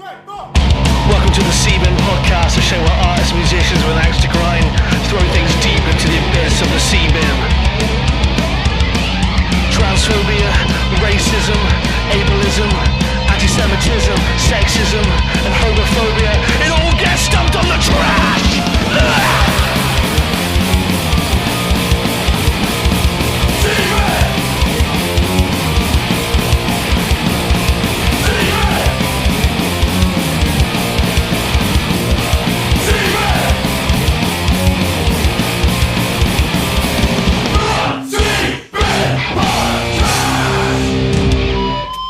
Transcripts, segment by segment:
Welcome to the C-Bin podcast, a show where artists and musicians with an axe to grind throw things deep into the abyss of the C-Bin. Transphobia, racism, ableism, anti-Semitism, sexism, and homophobia, it all gets dumped on the trash!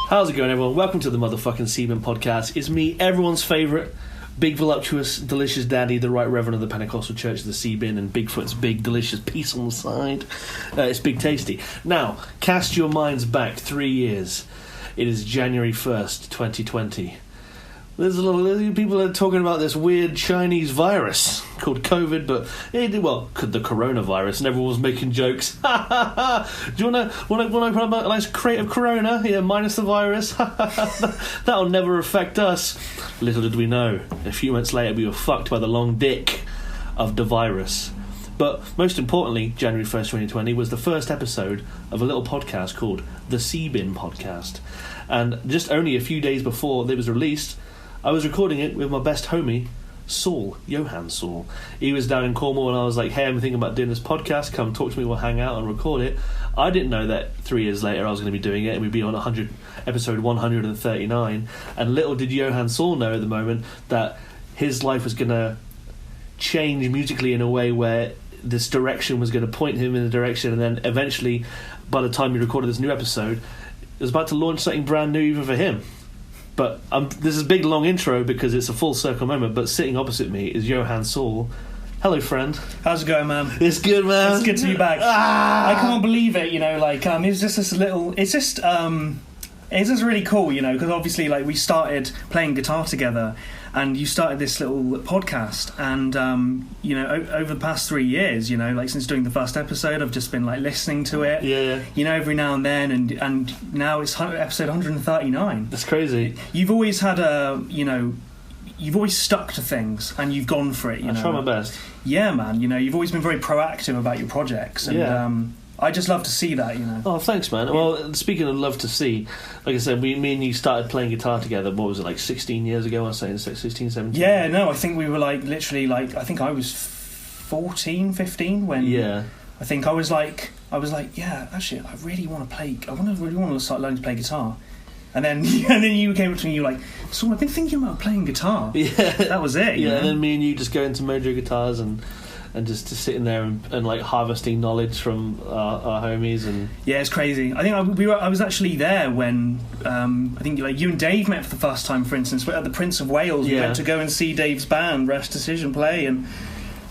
How's it going, everyone? Welcome to the motherfucking C-Bin podcast. It's me, everyone's favourite, big, voluptuous, delicious daddy, the Right Reverend of the Pentecostal Church of the C-Bin, and Bigfoot's big, delicious piece on the side. It's Big Tasty. Now, cast your minds back 3 years. It is January 1st, 2020. There's a lot of people are talking about this weird Chinese virus called COVID, but the coronavirus, and everyone was making jokes. Do you want to put about a nice crate of Corona? Yeah, minus the virus. That'll never affect us. Little did we know, a few months later we were fucked by the long dick of the virus. But most importantly, January 1st, 2020 was the first episode of a little podcast called The C-Bin Podcast. And just only a few days before it was released, I was recording it with my best homie, Saul, Johann Saul. He was down in Cornwall and I was like, hey, I'm thinking about doing this podcast, come talk to me, we'll hang out and record it. I didn't know that 3 years later I was going to be doing it and we'd be on episode 139. And little did Johann Saul know at the moment that his life was going to change musically in a way where this direction was going to point him in a direction, and then eventually, by the time we recorded this new episode, it was about to launch something brand new even for him. But this is a big, long intro because it's a full circle moment, but sitting opposite me is Johann Saul. Hello, friend. How's it going, man? It's good, man. It's good to be back. I can't believe it, it's just this little... It's just really cool, because obviously, we started playing guitar together, and you started this little podcast, and, over the past 3 years, since doing the first episode, I've just been, listening to it, every now and then, and now it's episode 139. That's crazy. You've always had you've always stuck to things, and you've gone for it, I try my best. Yeah, man, you've always been very proactive about your projects, and, I just love to see that, Oh, thanks, man. Well, speaking of love to see, like I said, me and you started playing guitar together, what was it, 16 years ago? I was saying 16, 17? Yeah, no, I think we were, literally, I think I was 14, 15 when... Yeah. I think I was like, yeah, actually, I really want to start learning to play guitar. And then you came up to me and you were like, so I've been thinking about playing guitar. Yeah. That was it, Yeah, and then me and you just go into Mojo Guitars and just sitting there and harvesting knowledge from our homies. And yeah, it's crazy. I think I was actually there when I think you and Dave met for the first time, for instance, at the Prince of Wales. We went to go and see Dave's band Rash Decision play, and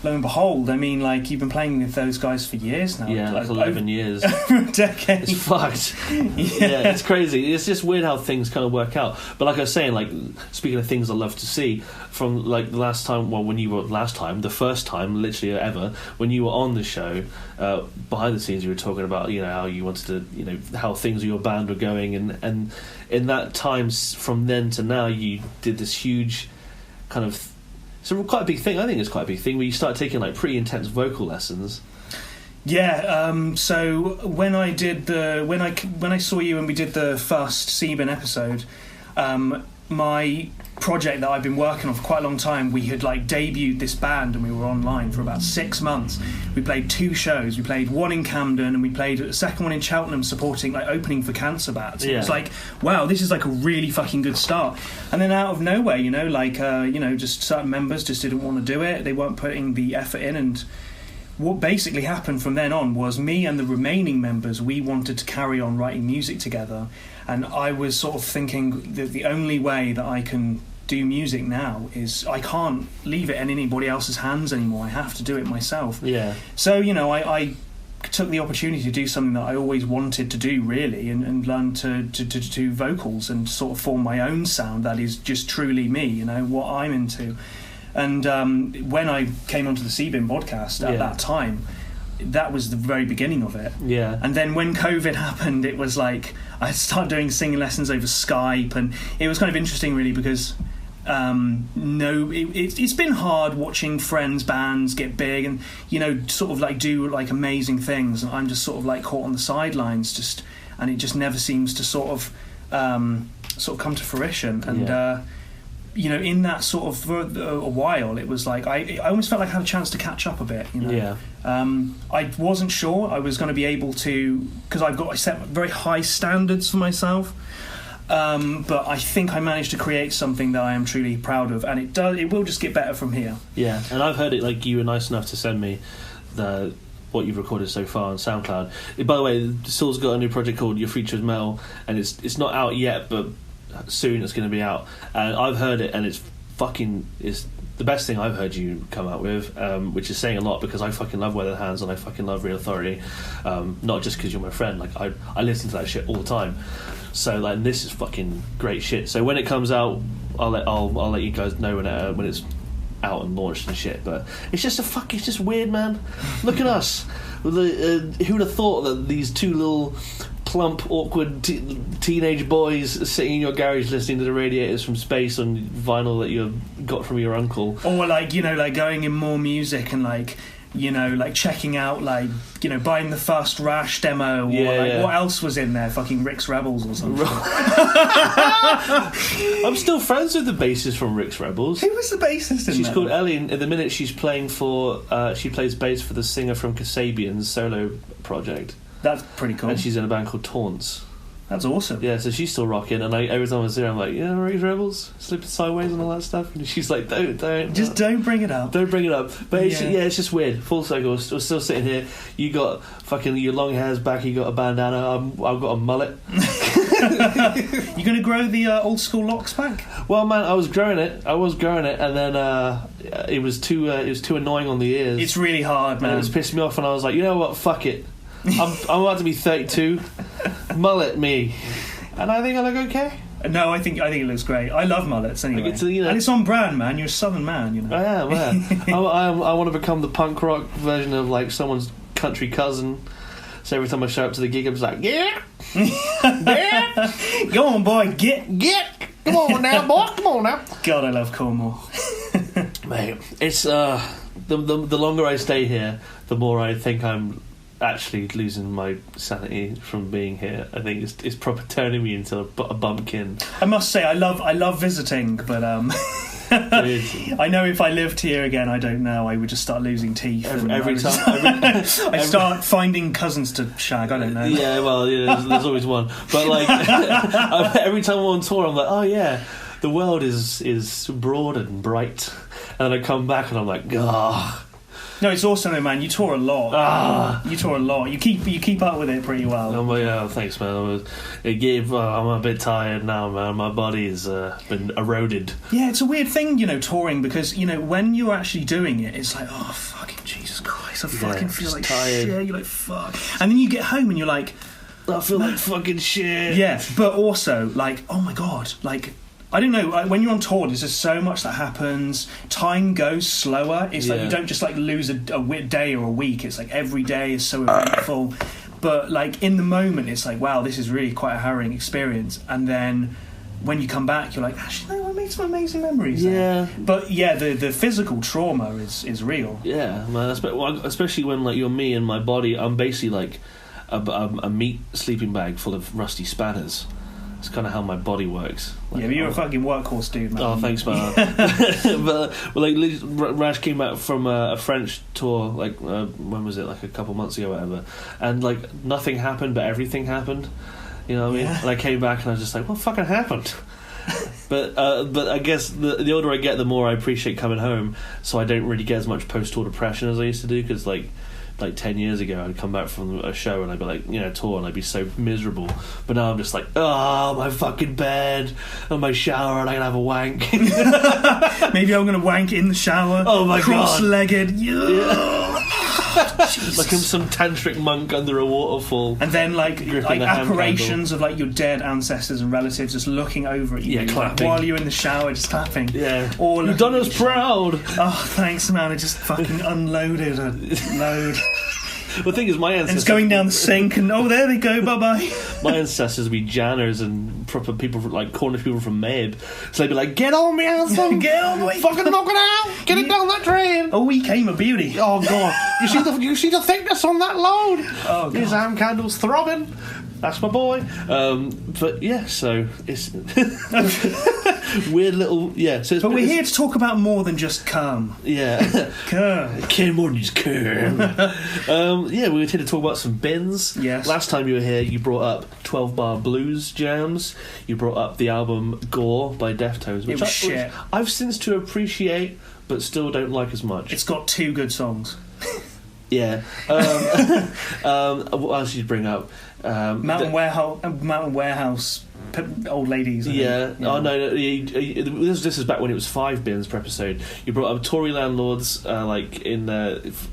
lo and behold, you've been playing with those guys for years now. Yeah, 11 years. Over a decade. It's fucked. Yeah, it's crazy. It's just weird how things kind of work out. But like I was saying, speaking of things I love to see, from the last time, the first time, literally ever, when you were on the show, behind the scenes you were talking about, how you wanted to, how things with your band were going, and in that time, from then to now, you did this huge kind of... So quite a big thing. I think it's quite a big thing where you start taking pretty intense vocal lessons. Yeah. So when I saw you and we did the first C-Bin episode, my project that I've been working on for quite a long time, we had debuted this band and we were online for about 6 months. We played 2 shows. We played one in Camden and we played a second one in Cheltenham, supporting opening for Cancer Bats. Yeah. It was wow, this is a really fucking good start. And then out of nowhere, just certain members just didn't want to do it. They weren't putting the effort in, and what basically happened from then on was me and the remaining members, we wanted to carry on writing music together. And I was sort of thinking that the only way that I can do music now is I can't leave it in anybody else's hands anymore. I have to do it myself. Yeah. So, I took the opportunity to do something that I always wanted to do, really, and learn to do vocals and sort of form my own sound that is just truly me, what I'm into. And when I came onto the C-Bin podcast at that time, that was the very beginning of it. Yeah. And then when COVID happened, it was I started doing singing lessons over Skype, and it was kind of interesting, really, because It's been hard watching friends' bands get big and, you know, sort of like do like amazing things, and I'm just sort of like caught on the sidelines, and it just never seems to sort of come to fruition. And you know, in that sort of for a while, it was like I almost felt like I had a chance to catch up a bit. You know? Yeah. I wasn't sure I was going to be able to, because I set very high standards for myself. But I think I managed to create something that I am truly proud of, and it will just get better from here. Yeah, and I've heard it. Like, you were nice enough to send me what you've recorded so far on SoundCloud. By the way, Saul's got a new project called Your Future Is Metal, and it's not out yet, but soon it's going to be out. And I've heard it, and it's the best thing I've heard you come out with, which is saying a lot, because I fucking love Weathered Hands and I fucking love Real Authority, not just because you're my friend. Like, I listen to that shit all the time. So like, this is fucking great shit. So when it comes out, I'll let you guys know when it's out and launched and shit. But it's just weird, man. Look at us. Who'd have thought that these two little plump, awkward teenage boys sitting in your garage listening to the Radiators from Space on vinyl that you got from your uncle, or like, you know, like going in More Music and like, you know, like checking out, like, you know, buying the first Rash demo, or what else was in there? Fucking Rick's Rebels or something. I'm still friends with the bassist from Rick's Rebels. Who was the bassist in She's that? called Ellie, and at the minute she's playing for she plays bass for the singer from Kasabian's solo project. That's pretty cool. And she's in a band called Taunts. That's awesome. Yeah, so she's still rocking, and every time I see her, I'm like, yeah, Rick's Rebels, Slipping Sideways and all that stuff, and she's like, don't bring it up. Don't bring it up. But it's just weird. Full circle. We're still sitting here. You got fucking your long hair's back. You got a bandana. I've got a mullet. You gonna grow the old school locks back? Well, man, I was growing it, and then it was too annoying on the ears. It's really hard, man. And it was pissing me off, and I was like, you know what? Fuck it. I'm about to be 32. Mullet me, and I think I look okay. No, I think it looks great. I love mullets anyway, and it's on brand, man. You're a southern man, you know. I am, yeah. I want to become the punk rock version of like someone's country cousin. So every time I show up to the gig, I'm just like, yeah, go on, boy, get, come on now, boy, come on now. God, I love Cornwall. Mate, it's the longer I stay here, the more I think I'm actually losing my sanity from being here. I think it's proper turning me into a bumpkin. I must say, I love visiting, but I know if I lived here again, I don't know, I would just start losing teeth. Every time I start finding cousins to shag. I don't know. Yeah, well, yeah, there's always one. But like, every time I'm on tour, I'm like, oh yeah, the world is broad and bright, and then I come back and I'm like, ah. No, it's awesome though, man. You tour a lot. You tour a lot. You keep up with it pretty well. Oh, yeah, thanks, man. I'm a bit tired now, man. My body's been eroded. Yeah, it's a weird thing, you know, touring, because, you know, when you're actually doing it, it's like, oh, fucking Jesus Christ, I fucking feel like tired. Shit. You're like, fuck. And then you get home and you're like, I feel like fucking shit. Yeah, but also, like, oh my God, like, I don't know, when you're on tour, there's just so much that happens. Time goes slower. It's like you don't just like lose a day or a week. It's like every day is so eventful. But like in the moment, it's like, wow, this is really quite a harrowing experience. And then when you come back, you're like, actually, no, I made some amazing memories there. But yeah, the physical trauma is real. Yeah, man. Especially when like you're me and my body, I'm basically like a meat sleeping bag full of rusty spanners. It's kind of how my body works. Like, yeah, but you're a fucking workhorse dude, man. Oh, thanks, man. but like, Rash came back from a French tour, like, when was it? Like a couple months ago, or whatever. And like, nothing happened, but everything happened. You know what I mean? And I came back and I was just like, what fucking happened? But I guess the older I get, the more I appreciate coming home. So I don't really get as much post-tour depression as I used to do, because like 10 years ago, I'd come back from a show and I'd be like, you know, tour, and I'd be so miserable. But now I'm just like, oh, my fucking bed and my shower, and I can have a wank. Maybe I'm going to wank in the shower. Oh my cross-legged. God. Yeah. Like I'm some tantric monk under a waterfall. And then like apparitions of like your dead ancestors and relatives just looking over at you. Yeah, clapping. While you're in the shower, just clapping. Yeah. You've done us proud. Oh, thanks, man. I just fucking unloaded a load. The thing is, my ancestors... And it's going down the sink, and oh, there they go, bye-bye. My ancestors would be janners and proper people, like Cornish people from Mabe. So they'd be like, get on me, handsome! Get on me! Fucking knock it out! Get it down that drain! Oh, he came a beauty. Oh, God. You see the thickness on that load? Oh, God. His ham candle's throbbing. That's my boy. But yeah, so it's weird little So but we're here to talk about more than just cum. Yeah, Cum. More than just cum. Yeah, we were here to talk about some bins. Yes. Last time you were here, you brought up 12 Bar Blues jams. You brought up the album Gore by Deftones, which shit. I've since to appreciate, but still don't like as much. It's got 2 good songs. Yeah. What else did you bring up? Mountain Warehouse old ladies. Yeah. Oh no. This is back when it was 5 bins per episode. You brought up Tory landlords, like in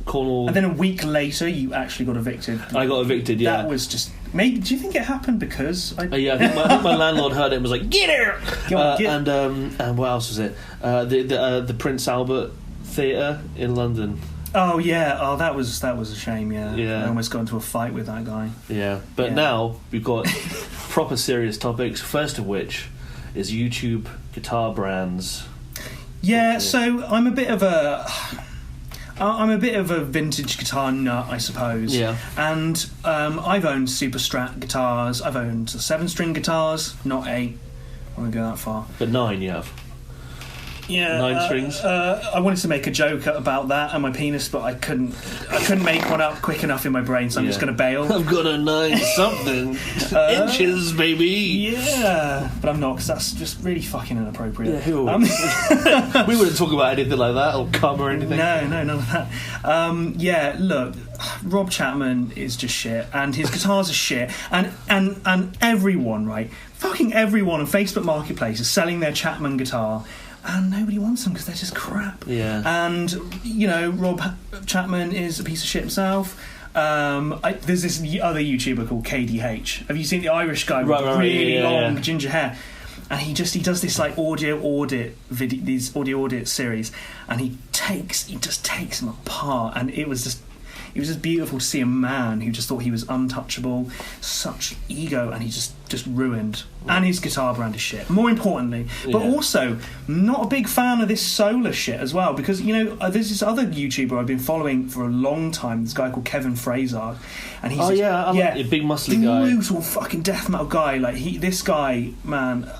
Cornwall, and then a week later, you actually got evicted. I got evicted. Yeah. That was just. Maybe. Do you think it happened because? I think my landlord heard it and was like, "Get out!" And what else was it? The Prince Albert Theatre in London. Oh yeah, that was a shame. Yeah, I almost got into a fight with that guy. Yeah, but now we've got proper serious topics. First of which is YouTube guitar brands. Yeah, so I'm a bit of a vintage guitar nut, I suppose. Yeah, and I've owned Super Strat guitars. I've owned 7-string guitars, not 8. I won't go that far. But 9 you have. Yeah, 9 strings. I wanted to make a joke about that and my penis, but I couldn't make one up quick enough in my brain, so I'm just going to bail. I've got a 9 something inches, baby. Yeah, but I'm not, because that's just really fucking inappropriate. Yeah, who? We wouldn't talk about anything like that or cum or anything. No, none of that. Yeah, look, Rob Chapman is just shit, and his guitars are shit, and everyone, right? Fucking everyone on Facebook Marketplace is selling their Chapman guitar. And nobody wants them because they're just crap. Yeah. And, you know, Rob Chapman is a piece of shit himself. There's this other YouTuber called KDH. Have you seen the Irish guy with really long ginger hair? And he does this like audio audit series, and he just takes them apart, and it was just beautiful to see a man who just thought he was untouchable, such ego, and he just ruined. And his guitar brand is shit, more importantly. But also, not a big fan of this solar shit as well, because, you know, there's this other YouTuber I've been following for a long time, this guy called Kevin Fraser. And he's I like a big muscly guy. Brutal fucking death metal guy. Like, this guy, man...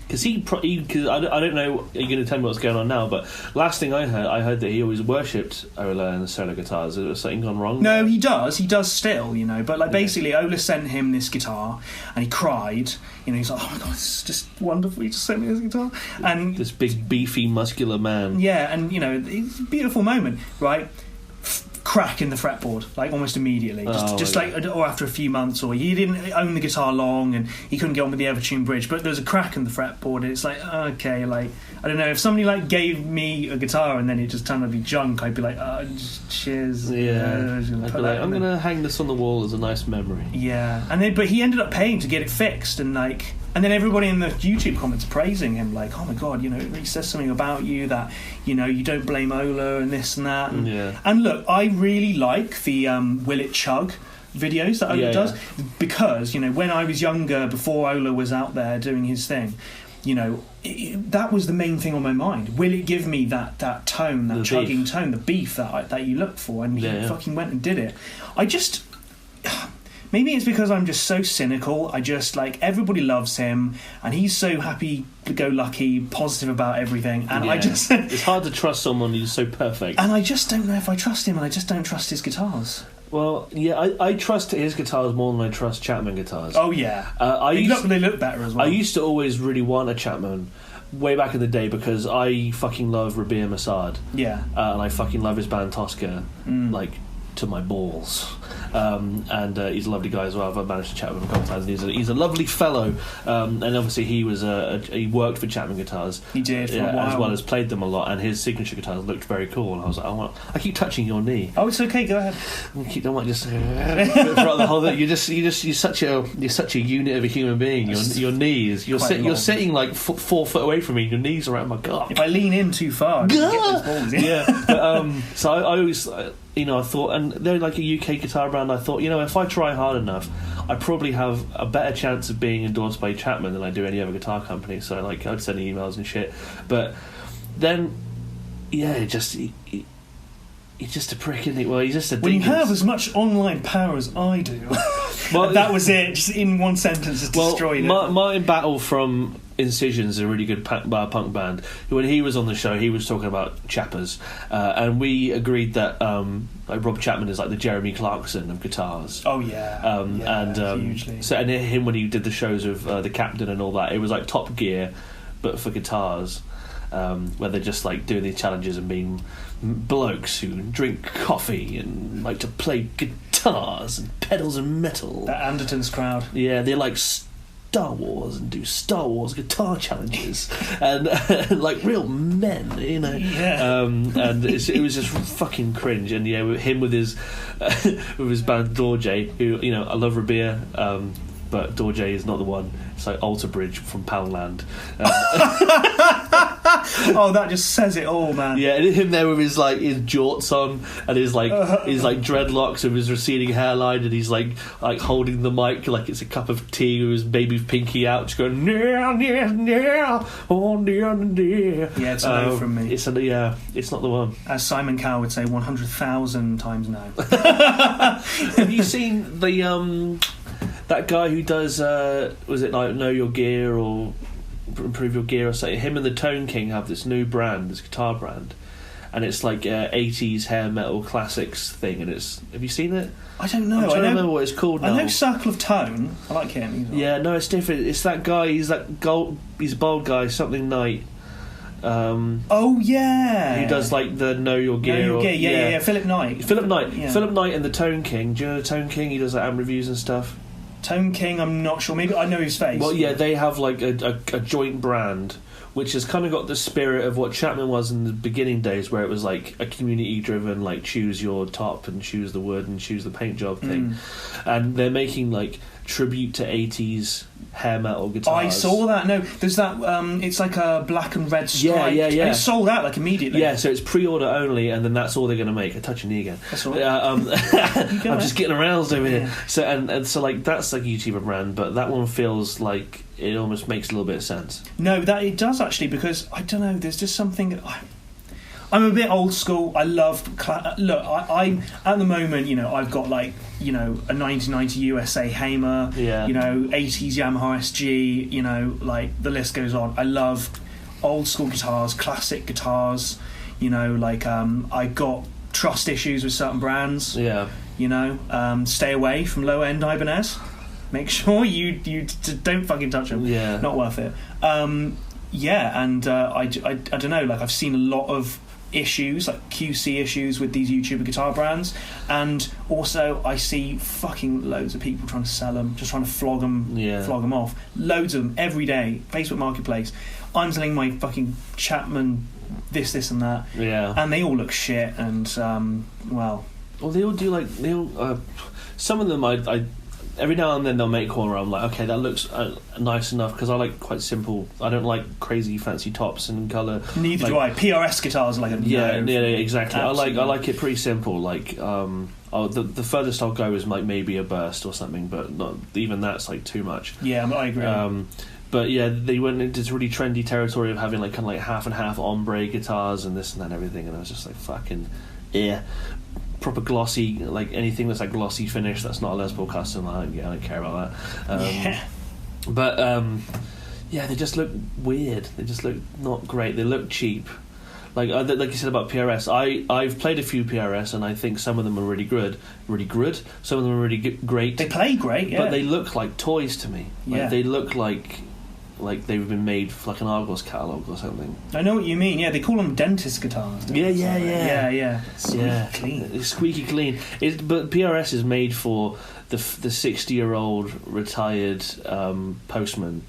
Because I don't know, you're going to tell me what's going on now, but last thing I heard that he always worshipped Ola and the solo guitars. Is there something gone wrong? No, he does still, you know, but like basically Ola sent him this guitar and he cried, you know, he's like, oh my god, it's just wonderful, he just sent me this guitar. And this big, beefy, muscular man. Yeah, and, you know, it's a beautiful moment, right? Crack in the fretboard, like almost immediately, or after a few months, or he didn't own the guitar long and he couldn't get on with the Evertune bridge, but there was a crack in the fretboard, and it's like, okay, like, I don't know, if somebody like gave me a guitar and then it just turned out to be junk, I'd be like, cheers. Yeah, I'd be like, I'm gonna hang this on the wall as a nice memory. Yeah, but he ended up paying to get it fixed, and like, and then everybody in the YouTube comments praising him, like, oh my god, you know, it really says something about you that, you know, you don't blame Ola and this and that. And look, I really like the Will It Chug videos that Ola does, because, you know, when I was younger, before Ola was out there doing his thing, you know, that was the main thing on my mind. Will it give me that tone, that chugging tone, the beef that you look for? And he fucking went and did it. Maybe it's because I'm just so cynical. I just, like, everybody loves him, and he's so happy-go-lucky, positive about everything, and I just... It's hard to trust someone who's so perfect. And I just don't know if I trust him, and I just don't trust his guitars. Well, yeah, I trust his guitars more than I trust Chapman guitars. Oh, yeah. They look better as well. I used to always really want a Chapman way back in the day because I fucking love Rabia Massad. Yeah. And I fucking love his band Tosca, like, to my balls. And he's a lovely guy as well. I've managed to chat with him a couple of times. He's a lovely fellow, and obviously he worked for Chapman Guitars. He did for a while, as well as played them a lot. And his signature guitars looked very cool. And I was like, I keep touching your knee. Oh, it's okay. Go ahead. I might just throughout the whole thing. You're such a unit of a human being. Your knees. You're sitting like 4 foot away from me. Your knees are around my gut. If I lean in too far, I get those balls. Yeah. But, so I always. I thought, and they're like a UK guitar brand. I thought, if I try hard enough, I probably have a better chance of being endorsed by Chapman than I do any other guitar company. So like, I'd send emails and shit. But then, yeah, he's just a prick, isn't he? Well, he's just a. When you have as much online power as I do, well, that was it. Just in one sentence, just destroyed it. Martin Battle from Incision's a really good punk band. When he was on the show, he was talking about chappers, and we agreed that like Rob Chapman is like the Jeremy Clarkson of guitars. Oh yeah, hugely. So and him when he did the shows of the Captain and all that, it was like Top Gear, but for guitars, where they're just like doing these challenges and being blokes who drink coffee and like to play guitars and pedals and metal. That Anderton's crowd. Yeah, they like Star Wars and do Star Wars guitar challenges and like real men, Yeah. And it was just fucking cringe. And yeah, him with his band Dorje, who I love Rabia, but Dorje is not the one. It's like Alter Bridge from Poundland. Oh, that just says it all, man. Yeah, and him there with his jorts on and his dreadlocks and his receding hairline, and he's like holding the mic like it's a cup of tea with his baby pinky out, just going yeah, oh near. Yeah, it's a no from me. It's not the one. As Simon Cowell would say, 100,000 times no. Have you seen the that guy who does was it like Know Your Gear or Improve Your Gear or something? Him and the Tone King have this new brand, this guitar brand, and it's like 80s hair metal classics thing. And have you seen it? I don't know. I'm trying to remember what it's called now. I know Circle of Tone. I like him. Yeah, no, it's different. It's that guy. He's a bald guy. Something Knight. Oh yeah. Who does like the Know Your Gear? Yeah. Philip Knight. Yeah. Philip Knight and the Tone King. Do you know the Tone King? He does like album reviews and stuff. Tone King, I'm not sure. Maybe I know his face. Well, yeah, they have like a joint brand, which has kind of got the spirit of what Chapman was in the beginning days, where it was like a community-driven, like choose your top and choose the wood and choose the paint job thing. And they're making like tribute to 80s hair metal guitars. I saw that. No, there's that. It's like a black and red stripe. Yeah. And it sold out like immediately. Yeah, so it's pre-order only, and then that's all they're going to make. I touch your knee again. That's all right. I'm just getting aroused over here. So and so like that's like a YouTuber brand, but that one feels like it almost makes a little bit of sense. No, that it does actually, because I don't know. There's just something. I'm a bit old school. I love look. I'm at the moment. I've got like a 1990 USA Hamer. Yeah. 80s Yamaha SG. Like the list goes on. I love old school guitars, classic guitars. I got trust issues with certain brands. Yeah. Stay away from low end Ibanez. Make sure you don't fucking touch them. Yeah. Not worth it. Yeah, and I don't know. Like I've seen a lot of issues, like QC issues with these YouTuber guitar brands, and also I see fucking loads of people trying to sell them, just trying to flog them off. Loads of them every day. Facebook Marketplace. I'm selling my fucking Chapman this and that. Yeah. And they all look shit. And well, they all do some of them I every now and then they'll make one where I'm like, okay, that looks nice enough, because I like quite simple. I don't like crazy fancy tops and colour. Neither do I. PRS guitars are like a exactly. Absolutely. I like it pretty simple. Like the furthest I'll go is like maybe a burst or something, but not even that's like too much. Yeah, I agree. But yeah, they went into this really trendy territory of having like kind of like half and half ombre guitars and this and that and everything, and I was just like fucking proper glossy, like anything that's like glossy finish that's not a Les Paul custom. I don't care about that. But they just look weird. They just look not great. They look cheap. Like you said about PRS, I've played a few PRS and I think some of them are really good. Some of them are really great. They play great, yeah. But they look like toys to me. They look like they've been made for like an Argos catalogue or something. I know what you mean. Yeah, they call them dentist guitars. Yeah. Squeaky clean. It's squeaky clean. But PRS is made for the 60-year-old retired postman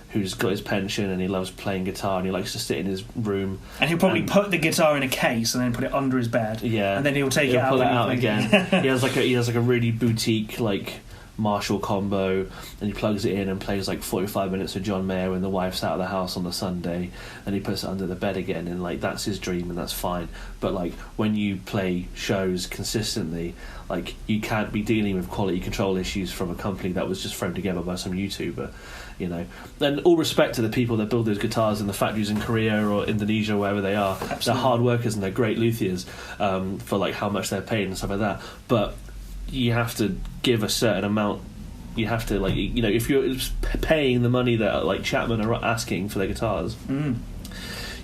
who's got his pension and he loves playing guitar and he likes to sit in his room. And he'll probably put the guitar in a case and then put it under his bed. Yeah. And then he'll pull it out again. He has like a really boutique, like Marshall combo, and he plugs it in and plays like 45 minutes of John Mayer when the wife's out of the house on the Sunday, and he puts it under the bed again, and like that's his dream, and that's fine. But like when you play shows consistently, like you can't be dealing with quality control issues from a company that was just thrown together by some YouTuber, you know. And all respect to the people that build those guitars in the factories in Korea or Indonesia or wherever they are. Absolutely. They're hard workers and they're great luthiers, for like how much they're paid and stuff like that. But you have to give a certain amount. You have to, like, you know, if you're paying the money that like Chapman are asking for their guitars,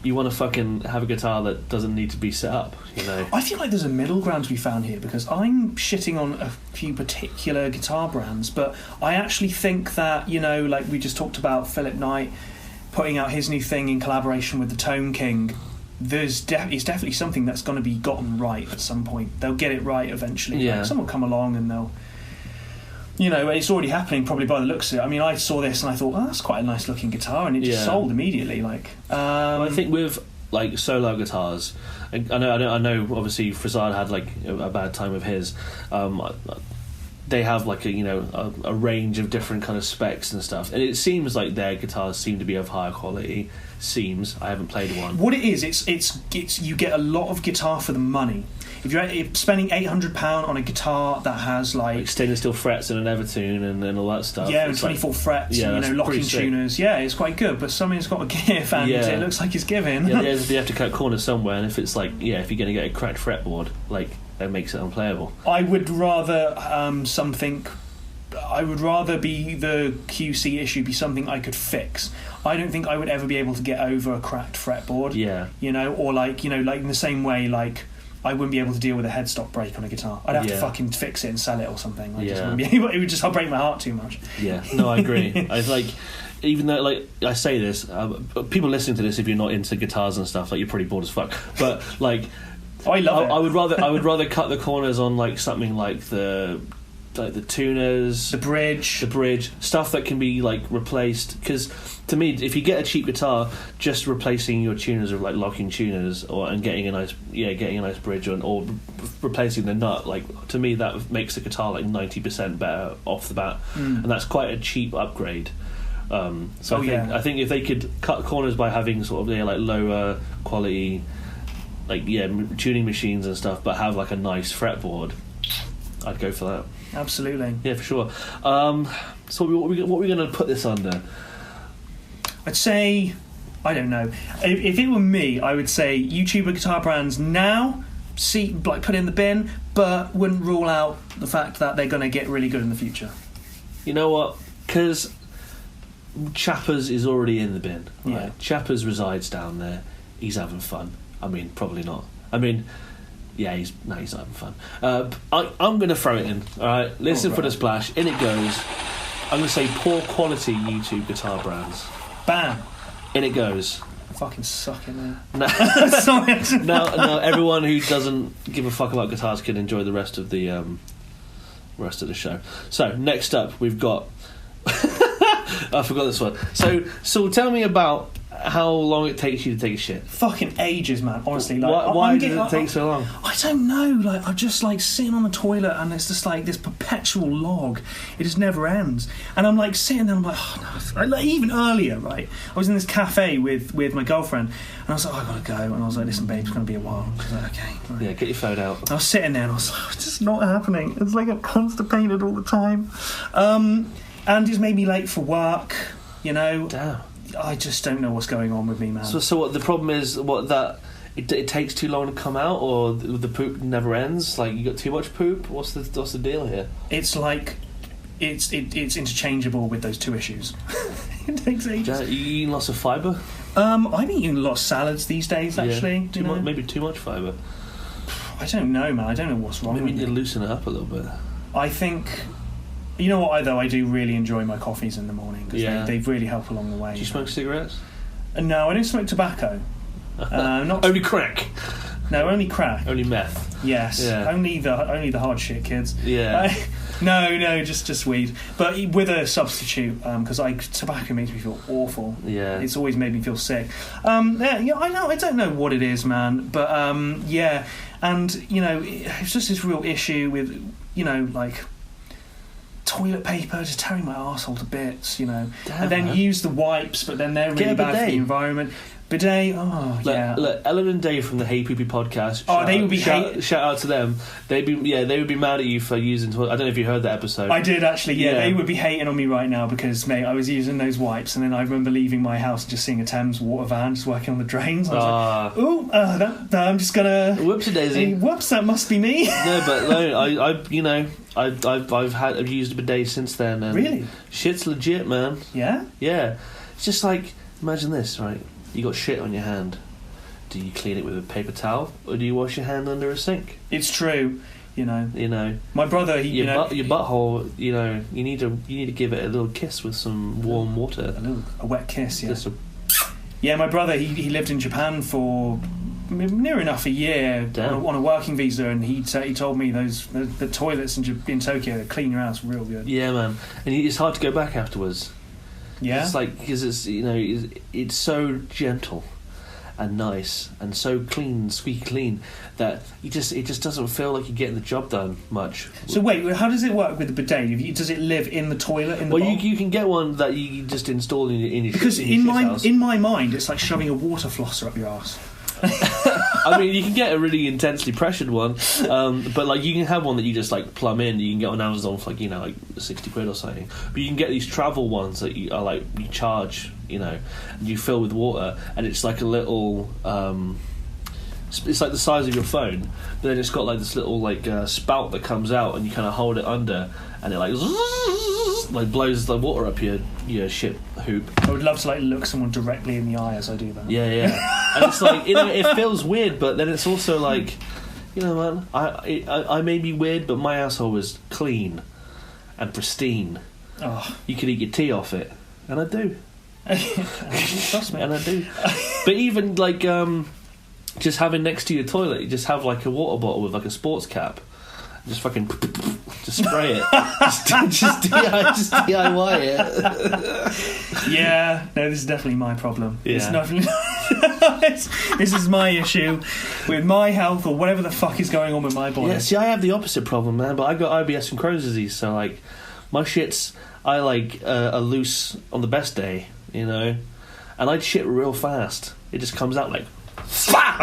you want to fucking have a guitar that doesn't need to be set up, you know. I feel like there's a middle ground to be found here, because I'm shitting on a few particular guitar brands, but I actually think that, you know, like we just talked about Philip Knight putting out his new thing in collaboration with the Tone King. It's definitely something that's going to be gotten right at some point. They'll get it right eventually. Yeah. Like, someone will come along and they'll, you know, it's already happening probably by the looks of it. I mean, I saw this and I thought, oh, that's quite a nice looking guitar, and it just sold immediately. Like, I think with like solo guitars, I know. Obviously, Frazard had like a bad time with his. They have like a range of different kind of specs and stuff, and it seems like their guitars seem to be of higher quality. Seems, I haven't played one. What it is, it's you get a lot of guitar for the money. If you're spending £800 on a guitar that has like stainless steel frets and an Evertune and all that stuff, and 24 frets, and, you know, locking tuners, it's quite good. But something's got a give, and it looks like it's giving. You have to cut corners somewhere, and if it's like, if you're going to get a cracked fretboard, like, that makes it unplayable. I would rather I would rather be the QC issue be something I could fix. I don't think I would ever be able to get over a cracked fretboard. Yeah. You know, or like, you know, like in the same way, like, I wouldn't be able to deal with a headstock break on a guitar. I'd have to fucking fix it and sell it or something. I just wouldn't be able, it would just break my heart too much. Yeah, no, I agree. I like, even though, like, I say this, people listening to this, if you're not into guitars and stuff, like, you're pretty bored as fuck. But like, I love it. I would rather cut the corners on like something like the tuners, the bridge, stuff that can be like replaced. Because to me, if you get a cheap guitar, just replacing your tuners with like locking tuners and getting a nice bridge or replacing the nut, like, to me that makes the guitar like 90% better off the bat, and that's quite a cheap upgrade. I think if they could cut corners by having sort of like lower quality, like tuning machines and stuff, but have like a nice fretboard, I'd go for that. Absolutely. Yeah, for sure. So what are we going to put this under? I'd say, I don't know. If it were me, I would say YouTuber guitar brands now, put it in the bin, but wouldn't rule out the fact that they're going to get really good in the future. You know what? Because Chappers is already in the bin. Right? Yeah. Chappers resides down there. He's having fun. I mean, probably not. I mean, he's not having fun. I'm going to throw it in. All right, listen for the splash. In it goes. I'm going to say poor quality YouTube guitar brands. Bam. In it goes. I fucking suck in there. Now, everyone who doesn't give a fuck about guitars can enjoy the rest of the show. So next up, we've got. I forgot this one. So tell me about how long it takes you to take a shit. Fucking ages, man. Honestly, like, why does it take so long? I don't know. Like, I'm just like sitting on the toilet, and it's just like this perpetual log. It just never ends. And I'm like sitting there. I'm like, oh no. Like, even earlier, right? I was in this cafe with my girlfriend, and I was like, I gotta go. And I was like, listen, babe, it's gonna be a while. She's like, okay. Right. Yeah, get your phone out. I was sitting there, and I was like, it's just not happening. It's like I'm constipated all the time. And it's made me late for work. You know. Damn. I just don't know what's going on with me, man. So what the problem is? It takes too long to come out, or the poop never ends? Like, you got too much poop? What's the deal here? It's like it's interchangeable with those two issues. It takes ages. You eating lots of fibre? I'm eating a lot of salads these days. Actually, maybe too much fibre. I don't know, man. I don't know what's wrong. Maybe with you need me. to loosen it up a little bit. I think. You know what, I do really enjoy my coffees in the morning, because they really help along the way. Do you smoke cigarettes? No, I don't smoke tobacco. Not only crack. No, only crack. Only meth. Yes, only the hard shit, kids. Yeah. No, just weed, but with a substitute, because tobacco makes me feel awful. Yeah, it's always made me feel sick. I don't know what it is, man, but and it's just this real issue with like. toilet paper, just tearing my arsehole to bits, you know. Damn, and then man. use the wipes, but then they're really bad for the environment. Bidet, Look, Ellen and Dave from the Hey Poopy podcast. They would be shout out to them. They would be mad at you for using. I don't know if you heard that episode. I did actually. Yeah, they would be hating on me right now because, mate, I was using those wipes, and then I remember leaving my house and just seeing a Thames water van just working on the drains. I was like, I'm just gonna. Whoops-a-daisy. Whoops, that must be me. I've used a bidet since then. And really? Shit's legit, man. Yeah. Yeah. It's just like, imagine this, right? You got shit on your hand. Do you clean it with a paper towel, or do you wash your hand under a sink? It's true, you know. My brother, your butthole, you need to give it a little kiss with some warm water. A wet kiss, yeah. My brother, he lived in Japan for near enough a year on a working visa, and he told me the toilets in Tokyo clean your house real good. Yeah, man, and it's hard to go back afterwards. Yeah, it's like because it's so gentle and nice and so clean, squeaky clean that it just doesn't feel like you're getting the job done much. So wait, how does it work with the bidet? Does it live in the toilet? You can get one that you just install in your because in my mind it's like shoving a water flosser up your ass. I mean, you can get a really intensely pressured one, but like you can have one that you just like plumb in. You can get on Amazon for like 60 quid or something. But you can get these travel ones that you charge, and you fill with water, and it's like a little. It's like the size of your phone, but then it's got like this little spout that comes out, and you kind of hold it under, and it like blows the water up your shit hoop. I would love to look someone directly in the eye as I do that. Yeah. And it's like it feels weird, but then it's also like, man, I may be weird, but my asshole is clean and pristine. Oh. You could eat your tea off it, and I do. Trust me. And I do. But even just having next to your toilet, you just have like a water bottle with like a sports cap. Just fucking just spray it. just DIY it. Yeah, no, this is definitely my problem. Yeah. It's nothing. This is my issue with my health or whatever the fuck is going on with my body. Yeah, see, I have the opposite problem, man. But I got IBS and Crohn's disease, so like my shits, I are loose on the best day, and I'd shit real fast. It just comes out like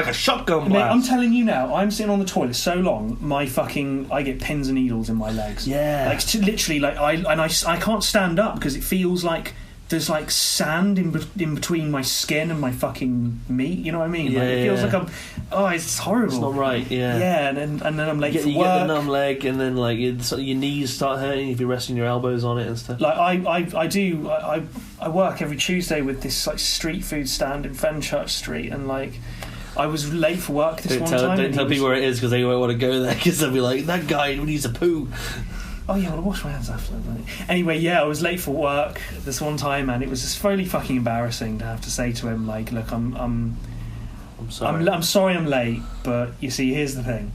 a shotgun blast. Mate, I'm telling you now, I'm sitting on the toilet so long, I get pins and needles in my legs. Yeah, literally, I can't stand up because it feels like there's like sand in between my skin and my fucking meat. You know what I mean? Yeah, it feels like it's horrible. It's not right. Yeah, yeah, and then I'm late for work. You get the numb leg, and then your knees start hurting if you're resting your elbows on it and stuff. Like I work every Tuesday with this street food stand in Fenchurch Street, and I was late for work this one time. Don't tell people where it is because they won't want to go there because they'll be like, that guy needs a poo. Oh yeah, well, I wash my hands after that. Anyway, yeah, I was late for work this one time, and it was just really fucking embarrassing to have to say to him, look, I'm sorry. I'm sorry I'm late, but you see, here's the thing.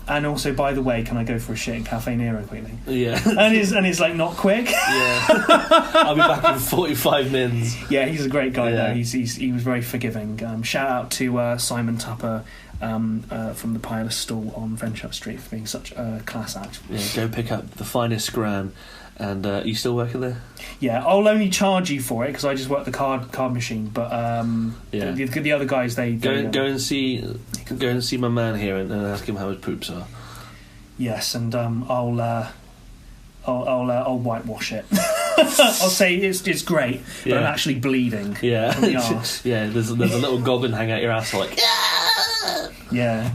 And also, by the way, can I go for a shit in Cafe Nero quickly? Yeah. and it's not quick. Yeah. I'll be back in 45 minutes. Yeah, he's a great guy though. He was very forgiving. Shout out to Simon Tupper from the Pilot Stall on Fenchurch Street for being such a class act. Yeah, go pick up the finest scran. And are you still working there? Yeah, I'll only charge you for it because I just work the card machine. But the other guys, they go and see my man here and ask him how his poops are. Yes, and I'll whitewash it. I'll say it's great, but I'm actually bleeding. Yeah, from the arse. Yeah. There's a little goblin hanging out your asshole like. Yeah.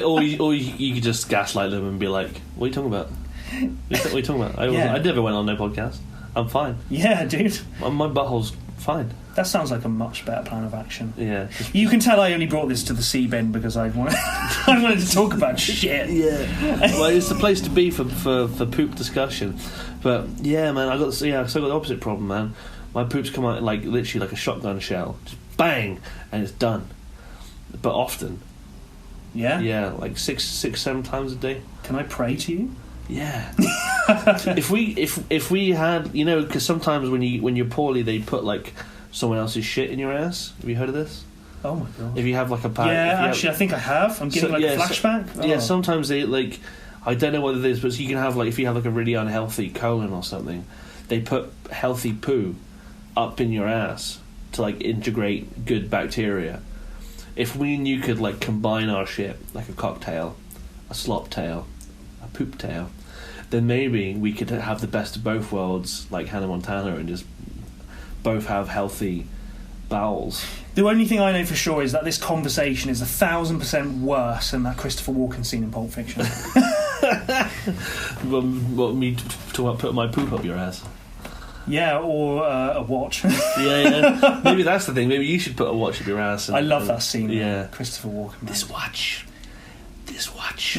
or you could just gaslight them and be like, "What are you talking about? What are you talking about? I never went on no podcast. I'm fine. Yeah, dude. My butthole's fine." That sounds like a much better plan of action. Yeah. You can tell I only brought this to the sea bin because I wanted to talk about shit. Yeah. Well, it's the place to be for poop discussion. But yeah, man, I got the opposite problem, man. My poops come out literally like a shotgun shell, just bang, and it's done. But often. Yeah? Yeah, like 6-7 times a day. Can I pray to you? Yeah. if we had, because sometimes when you're poorly, they put someone else's shit in your ass. Have you heard of this? Oh my god. If you have a pack. Yeah, actually, I think I have. I'm getting a flashback. Yeah, sometimes they I don't know what it is, but you can have if you have a really unhealthy colon or something, they put healthy poo up in your ass to integrate good bacteria. If we and you could combine our shit like a cocktail, a slop tail, a poop tail, then maybe we could have the best of both worlds, like Hannah Montana, and just both have healthy bowels. The only thing I know for sure is that this conversation is 1,000% worse than that Christopher Walken scene in Pulp Fiction. What, me talking about putting my poop up your ass? Yeah, or a watch. yeah. Maybe that's the thing. Maybe you should put a watch up your ass. I love that scene. Yeah, Christopher Walken. Man. This watch.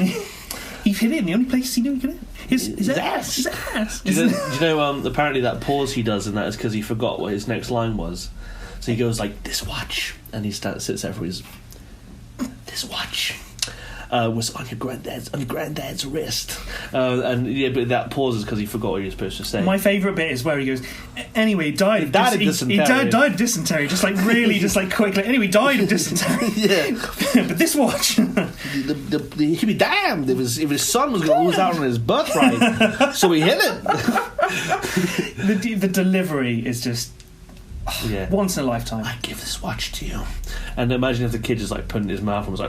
He hit it in the only place he knew he could hit. His ass. His ass. Do you know? Apparently, that pause he does in that is because he forgot what his next line was. So he goes this watch, and he sits there for his. This watch was on your granddad's wrist, but that pauses because he forgot what he was supposed to say. My favourite bit is where he goes. Anyway, he died of dysentery. He died of dysentery, just quickly. Anyway, he died of dysentery. Yeah, but this watch. He'd be damned if his son was going to lose out on his birthright, so he hit it. The delivery is just. Yeah. Once in a lifetime. I give this watch to you. And imagine if the kid just put it in his mouth and was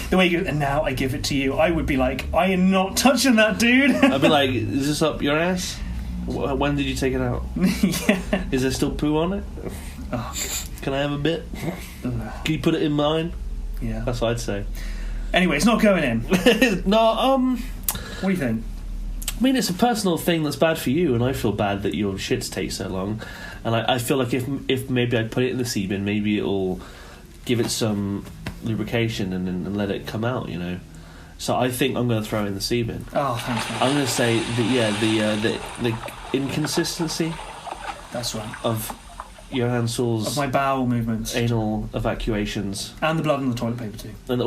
the way he goes, and now I give it to you. I would be I am not touching that, dude. I'd be is this up your ass? When did you take it out? Yeah. Is there still poo on it? Oh. Can I have a bit? Can you put it in mine? Yeah. That's what I'd say. Anyway, it's not going in. No, What do you think? I mean, it's a personal thing that's bad for you, and I feel bad that your shits take so long. And I feel like if maybe I put it in the sea bin, maybe it'll give it some lubrication and let it come out, So I think I'm going to throw it in the sea bin. Oh, thanks, man. I'm going to say the inconsistency. That's right. Of Johann Saul's of my bowel movements, anal evacuations, and the blood on the toilet paper too. And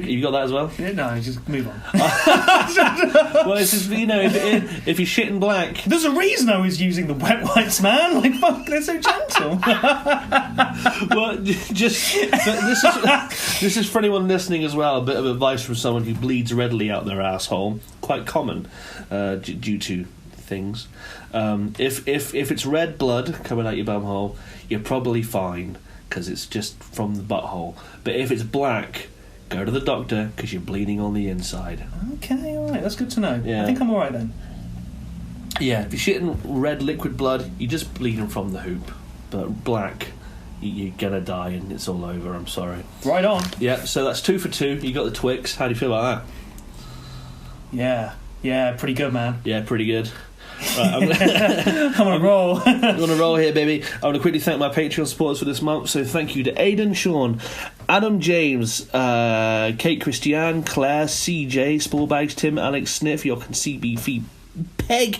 you got that as well? Yeah, no, just move on. Well, it's just, if you're shitting black, there's a reason I was using the wet wipes, man. Fuck, they're so gentle. Well, this is for anyone listening as well. A bit of advice from someone who bleeds readily out their asshole. Quite common due to things. If it's red blood coming out your bumhole, you're probably fine because it's just from the butthole. But if it's black, go to the doctor because you're bleeding on the inside. Okay, alright, that's good to know. Yeah. I think I'm alright then. Yeah, if you're shitting red liquid blood, you're just bleeding from the hoop. But black, you're gonna die and it's all over, I'm sorry. Right on. Yeah, so that's 2 for 2. You got the Twix. How do you feel about that? Yeah, pretty good, man. Yeah, pretty good. Right, I'm on a roll. I'm on a roll here, baby. I want to quickly thank my Patreon supporters for this month. So thank you to Aidan, Sean, Adam James, Kate Christiane, Claire, CJ, Spallbags, Tim, Alex, Sniff, Jochen, CB, Peg,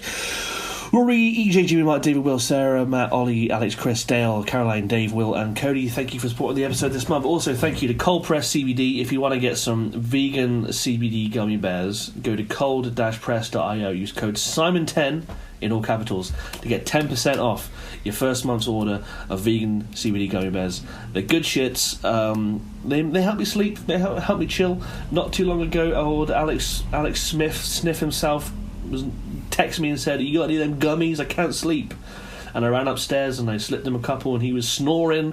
Rory, EJ, Jimmy, Mark, David, Will, Sarah, Matt, Ollie, Alex, Chris, Dale, Caroline, Dave, Will, and Cody. Thank you for supporting the episode this month. Also, thank you to Cold Press CBD. If you want to get some vegan CBD gummy bears, go to cold-press.io. Use code SIMON10 in all capitals to get 10% off your first month's order of vegan CBD gummy bears. They're good shits. They help me sleep. They help me chill. Not too long ago, old Alex Sniff himself was texted me and said, "You got any of them gummies? I can't sleep." And I ran upstairs and I slipped him a couple, and he was snoring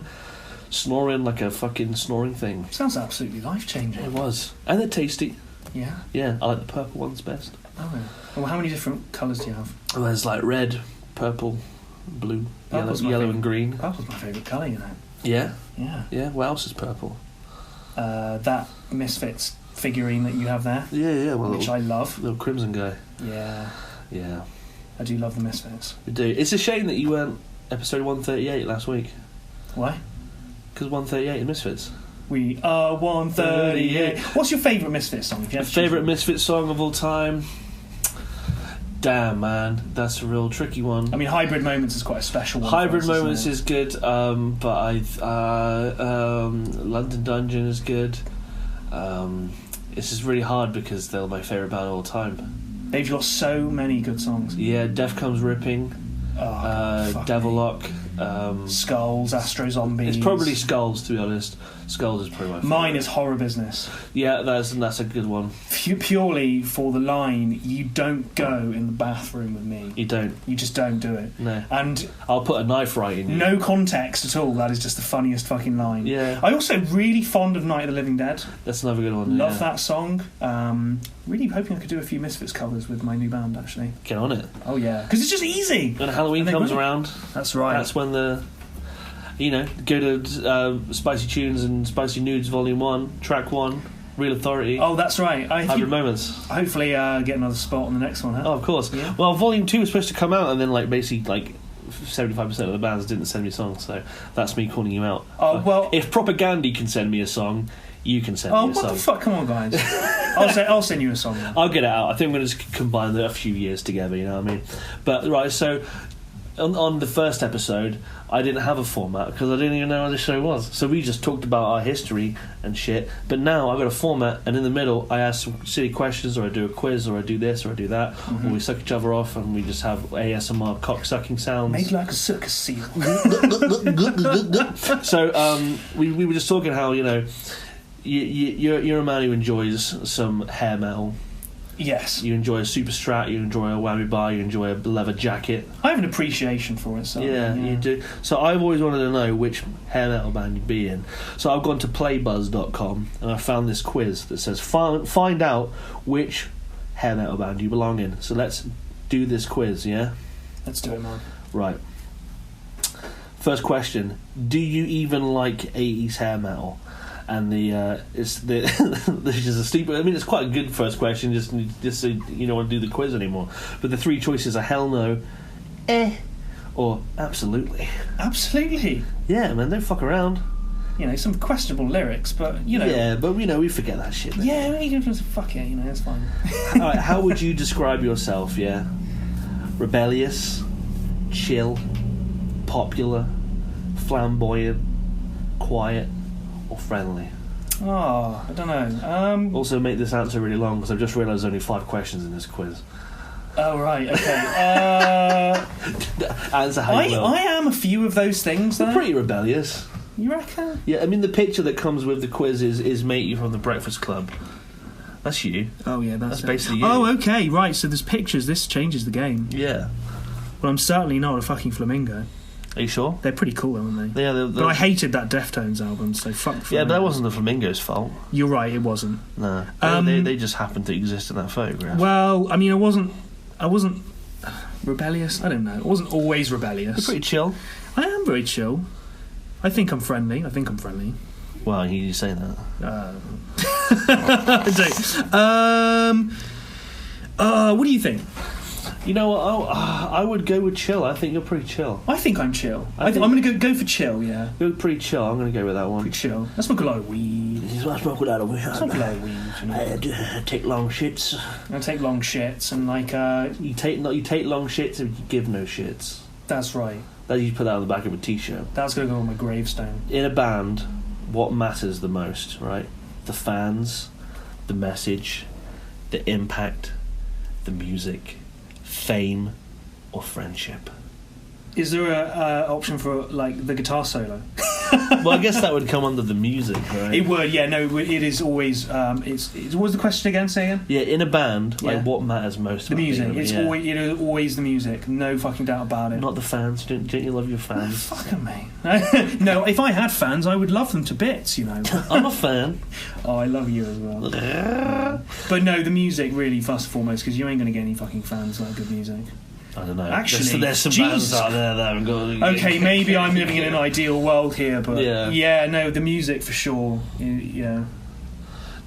like a fucking snoring thing. Sounds absolutely life-changing. It was. And they're tasty. Yeah, I like the purple ones best. Oh, yeah. Well, how many different colours do you have? Well, there's red, purple, blue, yellow and green. Purple's my favourite colour, Yeah? Yeah. What else is purple? That Misfits figurine that you have there. Yeah, well, which I love. Little crimson guy. Yeah. I do love the Misfits. We do. It's a shame that you weren't episode 138 last week. Why? Because 138 is Misfits. We are 138. What's your favourite Misfits song? Favourite Misfits song of all time? Damn, man, that's a real tricky one. I mean, Hybrid Moments is quite a special one. Hybrid Moments is good, but London Dungeon is good. It's just really hard because they're my favourite band of all time. They've got so many good songs. Yeah, Defcon's Ripping, Devil Lock. Skulls, Astro Zombies. It's probably Skulls, to be honest. Skulls is probably my favourite. Mine is Horror Business. Yeah, that's a good one. Purely for the line, you don't go in the bathroom with me. You don't. You just don't do it. No. And I'll put a knife right in you. no context at all. That is just the funniest fucking line. Yeah. I also really fond of Night of the Living Dead. That's another good one. Love that song. Really hoping I could do a few Misfits covers with my new band, actually. Get on it. Oh yeah, because it's just easy. When Halloween comes around, that's right. That's when go to Spicy Tunes and Spicy Nudes Volume 1, Track 1, Real Authority. Oh, that's right. 100 Moments. Hopefully get another spot on the next one, huh? Oh, of course. Yeah. Well, Volume 2 was supposed to come out, and then basically 75% of the bands didn't send me songs, so that's me calling you out. Oh, well... If Propaganda can send me a song, you can send me a song. Oh, what the fuck? Come on, guys. I'll send you a song then. I'll get it out. I think I'm going to just combine a few years together, you know what I mean? But, right, so... On the first episode, I didn't have a format because I didn't even know what the show was. So we just talked about our history and shit. But now I've got a format, and in the middle, I ask some silly questions, or I do a quiz, or I do this, or I do that, or we suck each other off, and we just have ASMR cock-sucking sounds. Made like a circus seal. So we were just talking how, you're a man who enjoys some hair metal. Yes. You enjoy a super strat, you enjoy a whammy bar, you enjoy a leather jacket. I have an appreciation for it, so yeah, you do. So I've always wanted to know which hair metal band you'd be in. So I've gone to playbuzz.com and I found this quiz that says find out which hair metal band you belong in. So let's do this quiz, yeah? Let's do it, man. Right. First question. Do you even like 80s hair metal? And this is a stupid. I mean, it's quite a good first question. Just so you don't want to do the quiz anymore. But the three choices are hell no, or absolutely. Absolutely. Yeah, man, don't fuck around. Some questionable lyrics, but Yeah, but we forget that shit. Yeah, you can just fuck it. It's fine. All right, how would you describe yourself? Yeah, rebellious, chill, popular, flamboyant, quiet, or friendly? Oh, I don't know. Also, make this answer really long because I've just realised there's only 5 questions in this quiz. Oh, right, okay. Answer how you will. I am a few of those things, though. You're pretty rebellious. You reckon? Yeah, I mean, the picture that comes with the quiz is Matey from the Breakfast Club. That's you. Oh, yeah, that's basically you. Oh, okay, right, so there's pictures. This changes the game. Yeah. Well, I'm certainly not a fucking flamingo. Are you sure? They're pretty cool, aren't they? Yeah, they're... But I hated that Deftones album, so fuck Flamingo. Yeah, but that wasn't the Flamingo's fault. You're right, it wasn't. No. They just happened to exist in that photograph. Well, I mean, I wasn't rebellious. I don't know. I wasn't always rebellious. You're pretty chill. I am very chill. I think I'm friendly. Well, you say that. What do you think? You know what? I would go with chill. I think you're pretty chill. I think I'm chill. I'm going to go for chill, yeah. You're pretty chill. I'm going to go with that one. Pretty chill. I smoke a lot of weed. I smoke a lot of weed. I take long shits. I take long shits and You take long shits and you give no shits. That's right. You put that on the back of a t-shirt. That's going to go on my gravestone. In a band, what matters the most, right? The fans, the message, the impact, the music, fame, or friendship. Is there a option for the guitar solo? Well, I guess that would come under the music, right? It would, yeah. No, it is always. What was the question again? Say again. Yeah, in a band, what matters most? The music. It is always the music. No fucking doubt about it. Not the fans. Don't you love your fans? Fuck them, mate. No, if I had fans, I would love them to bits. I'm a fan. Oh, I love you as well. But no, the music really first and foremost, because you ain't gonna get any fucking fans like good music. I don't know. Actually, there's some bands out there that haven't got... Okay, maybe I'm living in an ideal world here, but no, the music for sure. Yeah.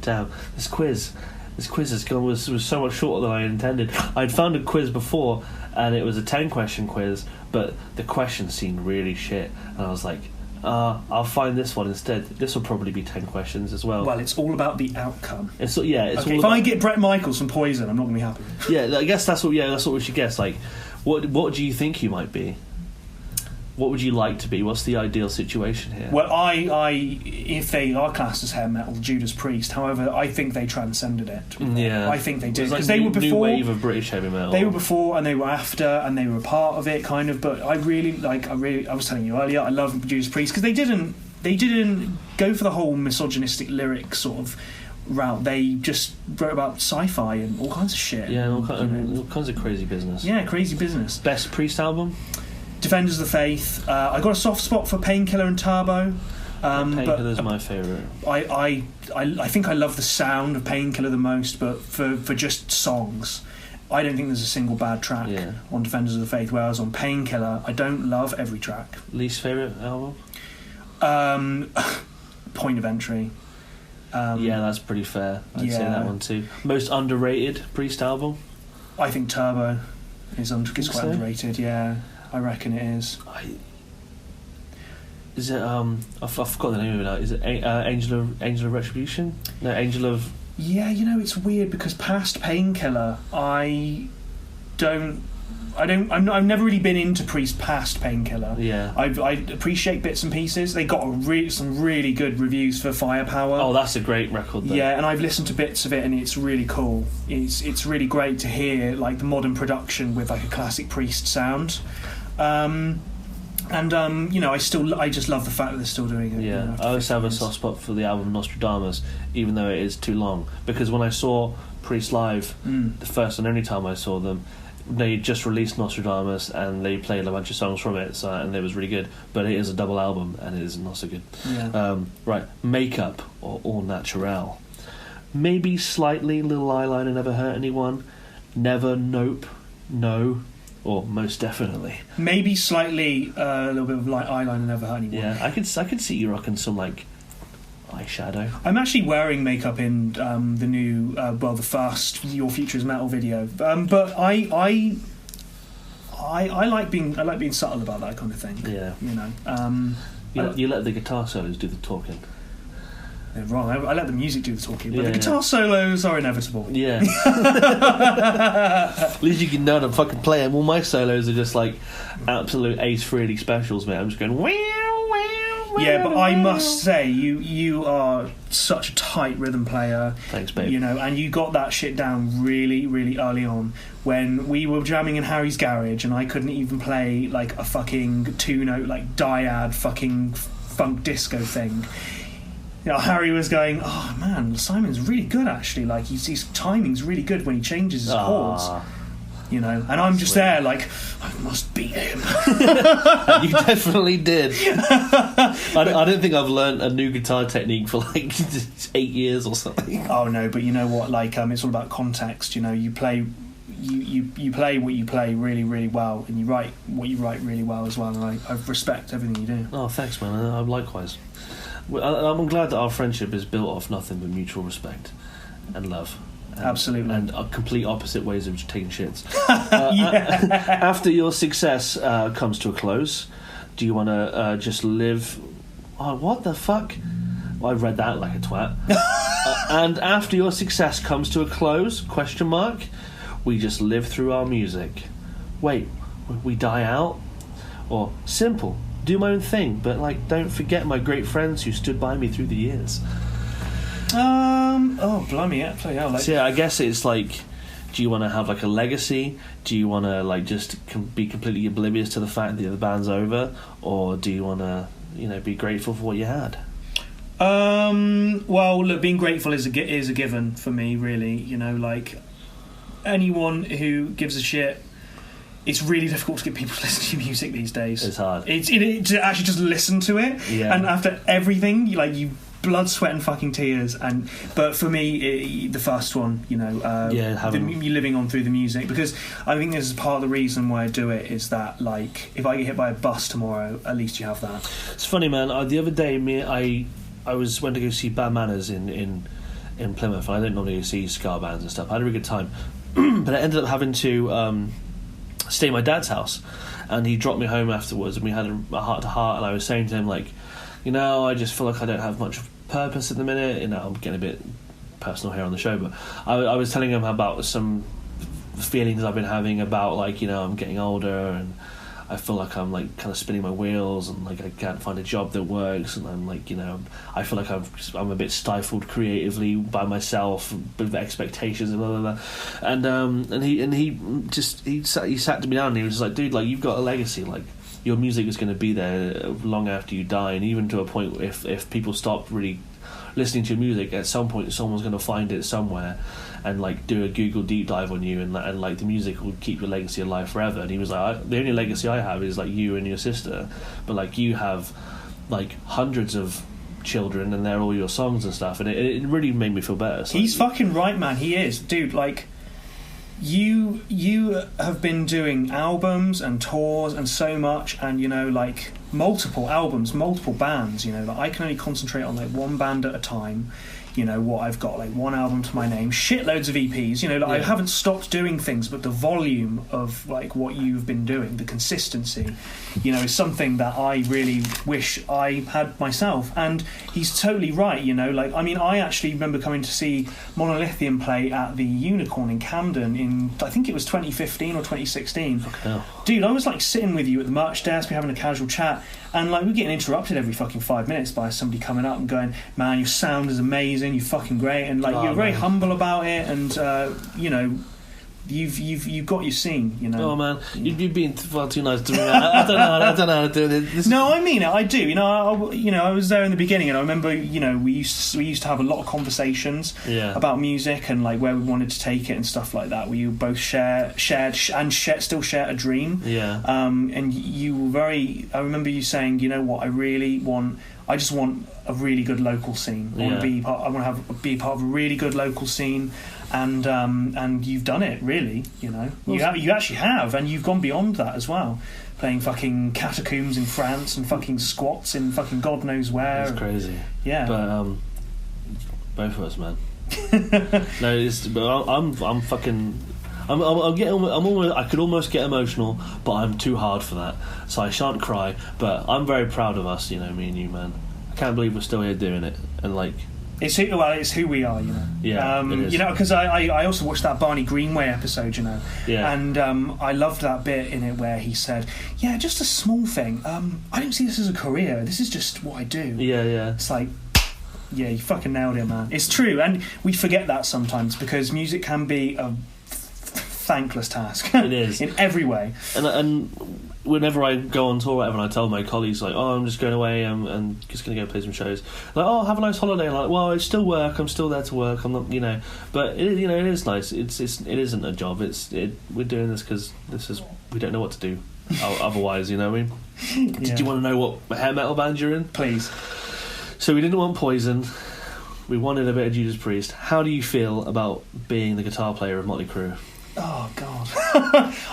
Damn, this quiz was so much shorter than I intended. I'd found a quiz before, and it was a 10-question quiz, but the questions seemed really shit, and I was like, I'll find this one instead. This will probably be 10 questions as well. Well, it's all about the outcome. If I get Bret Michaels from Poison, I'm not going to be happy. Yeah, I guess that's what we should guess. Like, what do you think you might be? What would you like to be? What's the ideal situation here? Well, if they are classed as hair metal, Judas Priest. However, I think they transcended it. Yeah, I think they did, because like they were before. New wave of British heavy metal. They were before, and they were after, and they were a part of it, kind of. But I was telling you earlier, I love Judas Priest because they didn't go for the whole misogynistic lyric sort of route. They just wrote about sci-fi and all kinds of shit. Yeah, all kinds of crazy business. Yeah, crazy business. Best Priest album? Defenders of the Faith. I got a soft spot for Painkiller and Turbo. Painkiller's my favourite. I think I love the sound of Painkiller the most, but for just songs, I don't think there's a single bad track on Defenders of the Faith, whereas on Painkiller, I don't love every track. Least favourite album? Point of Entry. Yeah, that's pretty fair. I'd say that one too. Most underrated Priest album? I think Turbo is quite underrated, yeah. I reckon it is. Is it? I forgot the name of it now. Is it Angel of Retribution? No, Angel of. Yeah, it's weird because past Painkiller, I've never really been into Priest past Painkiller. Yeah, I appreciate bits and pieces. They got some really good reviews for Firepower. Oh, that's a great record though. Yeah, and I've listened to bits of it, and it's really cool. It's really great to hear like the modern production with like a classic Priest sound. I just love the fact that they're still doing it. Yeah, I always have a soft spot for the album Nostradamus, even though it is too long. Because when I saw Priest live, the first and only time I saw them, they just released Nostradamus and they played a bunch of songs from it, and it was really good. But it is a double album and it is not so good. Yeah. Right, Makeup or All Natural. Maybe slightly Little Eyeliner Never Hurt Anyone. Never, Nope, No. Or Most Definitely. Maybe slightly a little bit of light eyeliner Never Hurt Anyone. Yeah, I could see you rocking some like eyeshadow. I'm actually wearing makeup in the new, the first Your Future Is Metal video. But I like being subtle about that kind of thing. Yeah, you let the guitar solos do the talking. They're wrong. I let the music do the talking, but the guitar solos are inevitable. Yeah. At least you can know that I'm fucking playing. Well, my solos are just like absolute Ace Frehley specials, man. I'm just going. Yeah, but I must say, you are such a tight rhythm player. Thanks, babe. And you got that shit down really, really early on when we were jamming in Harry's garage, and I couldn't even play like a fucking 2-note like dyad fucking funk disco thing. Harry was going, oh man, Simon's really good actually. Like his timing's really good when he changes his chords. And I'm just there like, I must beat him. You definitely did. I don't think I've learned a new guitar technique for like 8 years or something. Oh no, but you know what? Like it's all about context. You play. You play what you play really, really well, and you write what you write really well as well. And I respect everything you do. Oh, thanks, man. Likewise. I'm glad that our friendship is built off nothing but mutual respect and love. Absolutely. And complete opposite ways of taking shits. After your success comes to a close, do you want to just live... Oh, what the fuck? Well, I read that like a twat. And after your success comes to a close, ? We just live through our music. Wait, we die out? Or simple... Do my own thing, but like, don't forget my great friends who stood by me through the years. Oh, blimey, yeah, play out. So yeah, I guess it's like, do you want to have like a legacy? Do you want to like just be completely oblivious to the fact that the band's over, or do you want to, be grateful for what you had? Well, look, being grateful is a given for me, really. Like anyone who gives a shit. It's really difficult to get people to listen to your music these days. It's hard. To actually just listen to it. Yeah. And after everything, you blood, sweat, and fucking tears. But for me, the first one, you living on through the music, because I think this is part of the reason why I do it. Is that like if I get hit by a bus tomorrow, at least you have that. It's funny, man. The other day, I went to go see Bad Manners in Plymouth. And I don't normally see ska bands and stuff. I had a really good time, but I ended up having to. Stay at my dad's house, and he dropped me home afterwards, and we had a heart to heart, and I was saying to him like, I just feel like I don't have much purpose at the minute. I'm getting a bit personal here on the show, but I was telling him about some feelings I've been having about like I'm getting older, and I feel like I'm like kind of spinning my wheels, and like I can't find a job that works, and I'm like, I feel like I'm a bit stifled creatively by myself with expectations and blah blah blah. And he sat me down and he was just like, dude, like, you've got a legacy, like your music is going to be there long after you die, and even to a point if people stop really listening to your music, at some point someone's going to find it somewhere and like do a Google deep dive on you, and like the music will keep your legacy alive forever. And he was like, the only legacy I have is like you and your sister, but like you have like hundreds of children and they're all your songs and stuff, and it really made me feel better. So he's fucking right, man. He is, dude. Like you have been doing albums and tours and so much, and like multiple albums, multiple bands. Like I can only concentrate on like one band at a time. What I've got, like one album to my name, shitloads of EPs. I haven't stopped doing things, but the volume of like what you've been doing, the consistency, is something that I really wish I had myself. And he's totally right. Like, I mean, I actually remember coming to see Monolithium play at the Unicorn in Camden in, I think it was 2015 or 2016. Okay. Dude, I was like sitting with you at the merch desk, we're having a casual chat, and like we're getting interrupted every fucking 5 minutes by somebody coming up and going, man, your sound is amazing, you're fucking great, and like you're very humble about it, and you've got your scene. Oh man, you've been far too nice to me. I don't know how to do this. No, I mean it. I do. I was there in the beginning, and I remember we used to have a lot of conversations about music and like where we wanted to take it and stuff like that. We both shared and still share a dream. Yeah. And you were very. I remember you saying, what I just want a really good local scene. I want to be part of a really good local scene, and you've done it really. You actually have, and you've gone beyond that as well, playing fucking catacombs in France and fucking squats in fucking God knows where. It's crazy. Yeah, but both of us, man. No, I'm fucking. I could almost get emotional, but I'm too hard for that, so I shan't cry. But I'm very proud of us, me and you, man. I can't believe we're still here doing it, and like it's who we are, Yeah, it is. Because I also watched that Barney Greenway episode, Yeah. And I loved that bit in it where he said, "Yeah, just a small thing. I don't see this as a career. This is just what I do." Yeah. It's like, yeah, you fucking nailed it, man. It's true, and we forget that sometimes because music can be a thankless task. It is in every way. And whenever I go on tour, whatever, and I tell my colleagues like, "Oh, I'm just going away. I'm just going to go play some shows." Like, "Oh, have a nice holiday." I'm like, "Well, it's still work. I'm still there to work. I'm not, But it is nice. It isn't a job. We're doing this because we don't know what to do. Otherwise, What I mean? Yeah. Did you want to know what hair metal band you're in? Please. So we didn't want Poison. We wanted a bit of Judas Priest. How do you feel about being the guitar player of Motley Crue? Oh God,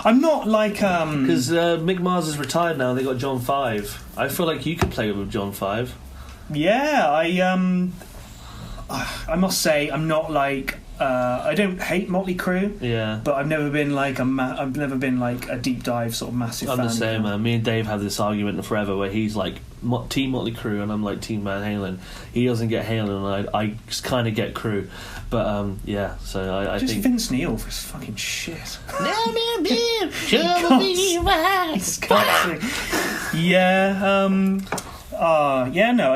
I'm not like because Mick Mars is retired now. They got John 5. I feel like you could play with John 5. Yeah, I must say I'm not like I don't hate Motley Crue. Yeah, but I've never been like I've never been like a deep dive sort of massive fan. I'm the same, man. Me and Dave have this argument forever where he's like Team Motley Crue and I'm like Team Van Halen. He doesn't get Halen and I just kind of get Crue. But yeah, so I just think Vince Neil for his fucking shit. Yeah, no,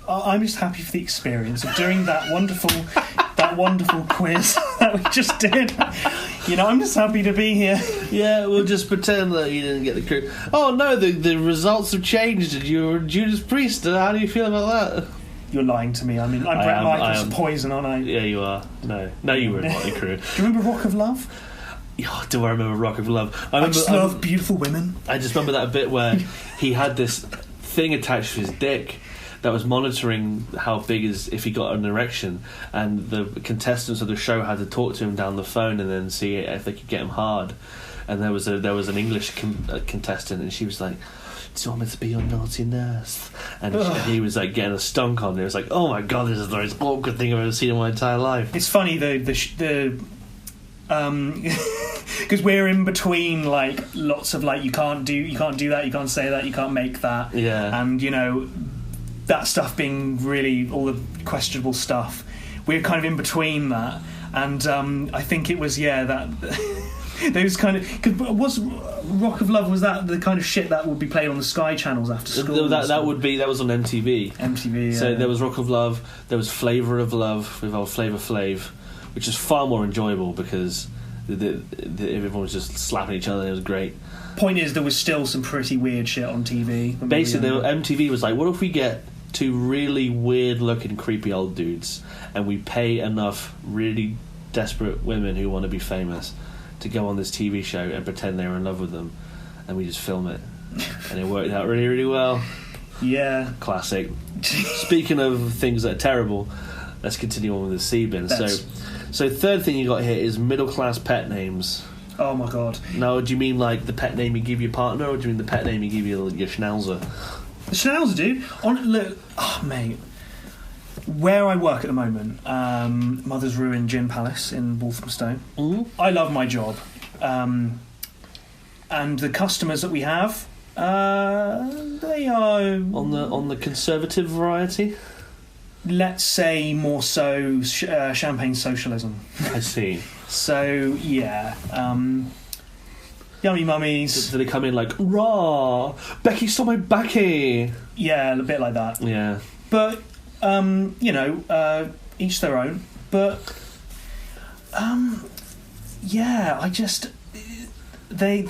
I'm just happy for the experience of doing that wonderful quiz that we just did. I'm just happy to be here. Yeah, we'll just pretend that you didn't get the Crue. Oh no, the results have changed and you're Judas Priest. How do you feel about that? You're lying to me. I mean, I'm Brett Michaels' Poison, aren't I? Yeah, you are. No, you were in Motley Crue. Do you remember Rock of Love? Oh, do I remember Rock of Love? I just love beautiful women. I just remember that bit where he had this thing attached to his dick that was monitoring how big if he got an erection, and the contestants of the show had to talk to him down the phone and then see if they could get him hard. And there was an English contestant, and she was like, "Do you want me to be your naughty nurse?" And he was like getting a stunk on. It was like, "Oh my god, this is the most awkward thing I've ever seen in my entire life." It's funny though, because we're in between like lots of like you can't do that, you can't say that, you can't make that. Yeah. And that stuff being really all the questionable stuff. We're kind of in between that, and I think it was that. Those kind of... Cause was Rock of Love, was that the kind of shit that would be played on the Sky channels after school? That was on MTV. MTV, yeah. So there was Rock of Love, there was Flavour of Love with old Flavor Flav, which is far more enjoyable because everyone was just slapping each other. It was great. Point is, there was still some pretty weird shit on TV. Basically, MTV was like, what if we get two really weird-looking, creepy old dudes, and we pay enough really desperate women who want to be famous to go on this TV show and pretend they're in love with them, and we just film it, and it worked out really, really well. Yeah, classic. Speaking of things that are terrible, let's continue on with the C-bin. So third thing you got here is middle-class pet names. Oh my god. Now, do you mean like the pet name you give your partner, or do you mean the pet name you give your schnauzer? The schnauzer, dude. Look, oh mate, where I work at the moment, Mother's Ruin Gin Palace in Walthamstow. I love my job, and the customers that we have, they are on the conservative variety. Let's say more so champagne socialism. I see. So yeah, yummy mummies. Do they come in like, raw, Becky stole my backy? Yeah, a bit like that. Yeah. But, each their own. But, yeah, I just... They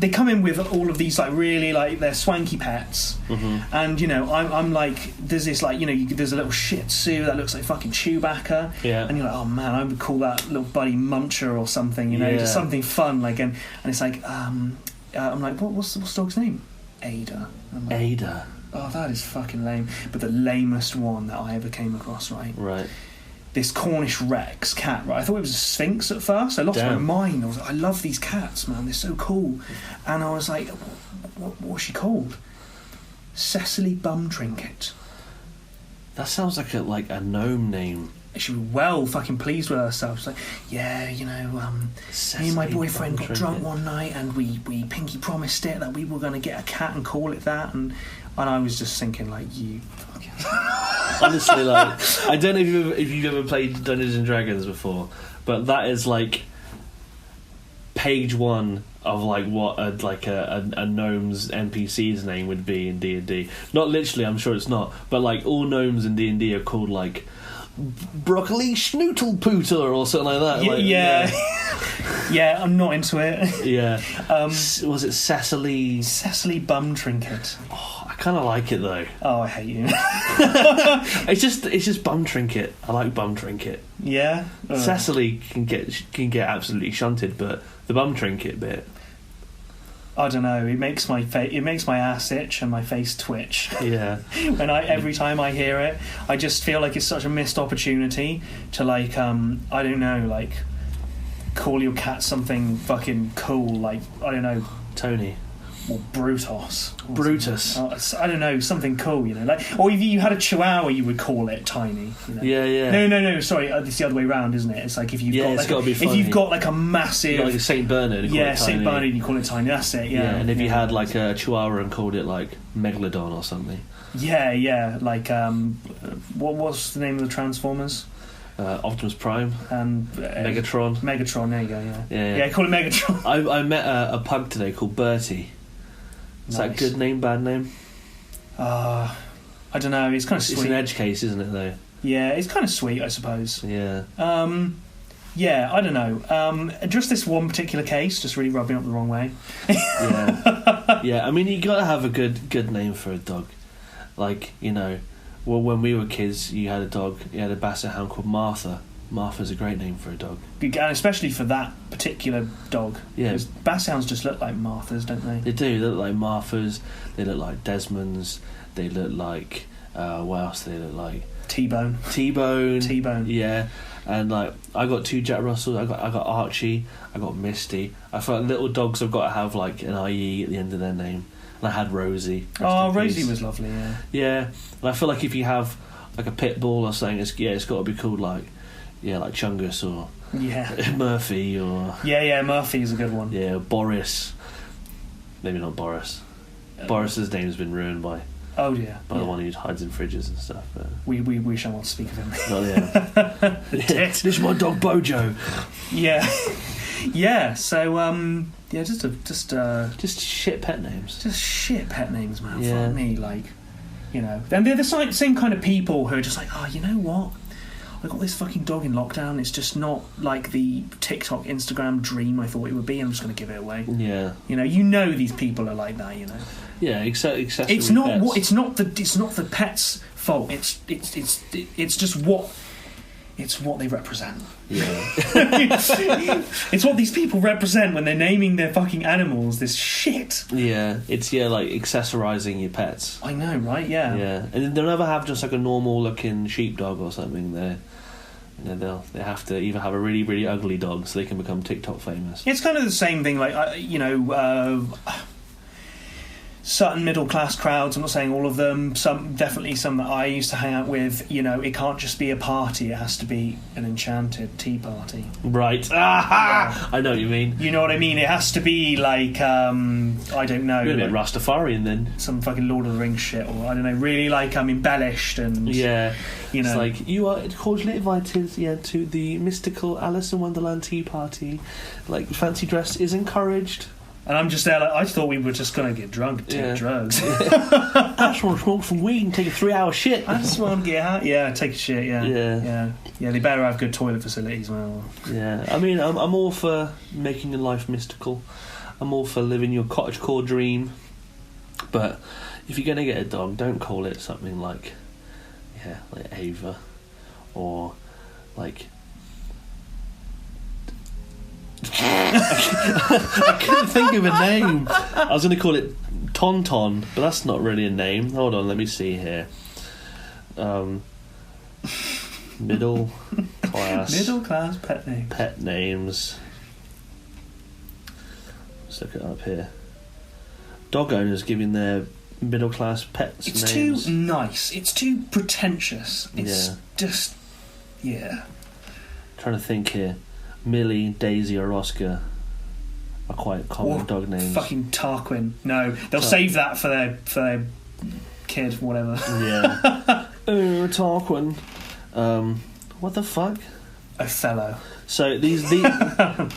come in with all of these, like, really, like, they're swanky pets. Mm-hmm. And, I'm like... There's this, like, there's a little Shih Tzu that looks like fucking Chewbacca. Yeah. And you're like, oh, man, I would call that little buddy Muncher or something, just something fun. Like, and it's like, I'm like, what's the dog's name? Ada. Like, Ada. Oh, that is fucking lame. But the lamest one that I ever came across, right? Right. This Cornish Rex cat, right? I thought it was a Sphinx at first. I lost my mind. I was like, I love these cats, man. They're so cool. And I was like, what was she called? Cecily Bumtrinket. That sounds like a gnome name. She was well fucking pleased with herself. She's like, yeah, me and my boyfriend got drunk one night and we pinky promised it that we were going to get a cat and call it that. And I was just thinking, like, you fucking... Honestly, like, I don't know if you've ever played Dungeons and Dragons before, but that is like page one of like what a gnome's NPC's name would be in D&D. Not literally, I'm sure it's not, but like all gnomes in D&D are called like broccoli schnoodlepooter or something like that. Like, yeah. Yeah, I'm not into it. Yeah. Was it Cecily? Cecily Bumtrinket. Oh, I kind of like it though. Oh, I hate you. It's just Bumtrinket. I like Bumtrinket. Yeah. Cecily can get absolutely shunted, but the Bumtrinket bit, I don't know. It makes my ass itch and my face twitch. Yeah. Every time I hear it, I just feel like it's such a missed opportunity to like I don't know, like call your cat something fucking cool, like I don't know, Tony or Brutus. I don't know, something cool, like, or if you had a Chihuahua, you would call it Tiny. Yeah. No. Sorry, it's the other way around, isn't it? It's like if you've if you've got like a massive, like a Saint Bernard. Saint Bernard, you call it Tiny. That's it. Yeah. And if you had like a Chihuahua and called it like Megalodon or something. Yeah. Like what's the name of the Transformers? Optimus Prime and Megatron. There you go. Yeah. Call it Megatron. I met a pug today called Bertie. Is that a good name, bad name? I don't know. It's kind of sweet. It's an edge case, isn't it, though? Yeah, it's kind of sweet, I suppose. Yeah. Yeah, I don't know. Just this one particular case just really rubbed me up the wrong way. Yeah. I mean, you got to have a good name for a dog. Like, well, when we were kids, you had a dog. You had a basset hound called Martha. Martha's a great name for a dog. And especially for that particular dog. Yeah. Because basset hounds just look like Marthas, don't they? They do. They look like Marthas. They look like Desmonds. They look like... what else do they look like? T-Bone. Yeah. And, like, I got 2 Jack Russells. I got Archie. I got Misty. I feel like little dogs have got to have, like, an IE at the end of their name. And I had Rosie. Rosie was lovely, yeah. Yeah. And I feel like if you have, like, a pit bull or something, it's got to be called, like Chungus or Murphy or... Yeah, Murphy is a good one. Yeah, Boris. Maybe not Boris. Boris's name's been ruined by... Oh, dear. By the one who hides in fridges and stuff. But... We shall not speak of him. Not yet. This is my dog Bojo. Yeah. Yeah. So just shit pet names. Just shit pet names, man. Yeah. Fuck me, like, you know. And they're the same kind of people who are just like, oh, you know what? I got this fucking dog in lockdown. It's just not like the TikTok, Instagram dream I thought it would be. I'm just going to give it away. Yeah. You know these people are like that. You know. Yeah, accessory It's not pets. what. It's not the pet's fault. It's just what. It's what they represent. Yeah. It's what these people represent when they're naming their fucking animals this shit. Yeah, it's like accessorizing your pets. I know, right? Yeah. Yeah, and they'll never have just like a normal looking sheepdog or something. They have to either have a really really ugly dog so they can become TikTok famous. It's kind of the same thing, like certain middle class crowds. I'm not saying all of them. Definitely some that I used to hang out with. It can't just be a party. It has to be an enchanted tea party. Right. Yeah. I know what you mean. You know what I mean? It has to be like I don't know. You're a bit like Rastafarian then. Some fucking Lord of the Rings shit, or I don't know. Really like embellished and yeah. It's like you are cordially invited, to the mystical Alice in Wonderland tea party. Like fancy dress is encouraged. And I'm just there like, I thought we were just going to get drunk and take drugs. I just want to smoke some weed and take a 3-hour shit. I just want to get out. Yeah, take a shit, Yeah, they better have good toilet facilities, man. Yeah, I mean, I'm all for making your life mystical. I'm all for living your cottagecore dream. But if you're going to get a dog, don't call it something like Ava. Or like... I couldn't think of a name. I was going to call it Tonton, but that's not really a name. Hold on, let me see here. Middle class pet names. Let's look it up here. Dog owners giving their middle class pets names. It's too nice. It's too pretentious. It's just Trying to think here. Millie, Daisy, or Oscar are quite common dog names. Fucking Tarquin. No, they'll save that for their kid, whatever. Yeah. Tarquin. What the fuck? Othello. So these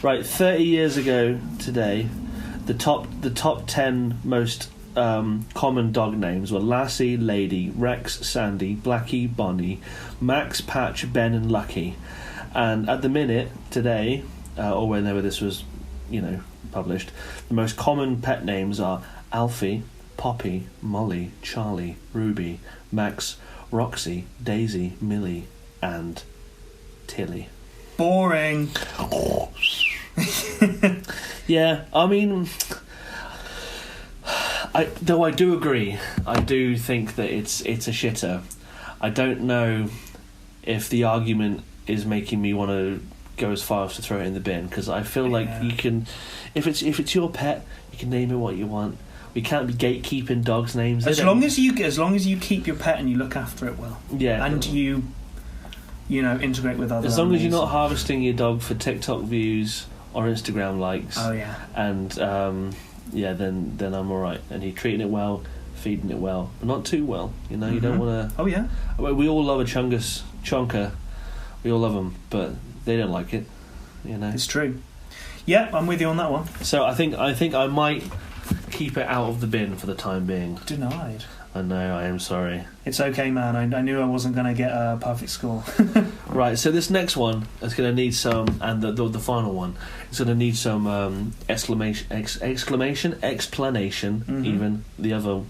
right, 30 years ago today, the top 10 most common dog names were Lassie, Lady, Rex, Sandy, Blackie, Bonnie, Max, Patch, Ben, and Lucky. And at the minute, today, or whenever this was, published, the most common pet names are Alfie, Poppy, Molly, Charlie, Ruby, Max, Roxy, Daisy, Millie, and Tilly. Boring. Yeah, I mean, I do agree. I do think that it's a shitter. I don't know if the argument is making me want to go as far as to throw it in the bin, because I feel like you can, if it's your pet, you can name it what you want. We can't be gatekeeping dogs' names. As long as you keep your pet and you look after it well. Yeah, and you integrate with other. As long as you're not harvesting your dog for TikTok views or Instagram likes. Oh yeah. And then I'm all right. And you're treating it well, feeding it well, but not too well. You don't want to. Oh yeah. We all love a chonker. We all love them, but they don't like it. It's true. Yeah, I'm with you on that one. So I think I might keep it out of the bin for the time being. Denied. I know, I am sorry. It's okay, man. I knew I wasn't going to get a perfect score. Right, so this next one is going to need some, and the final one is going to need some explanation, even the other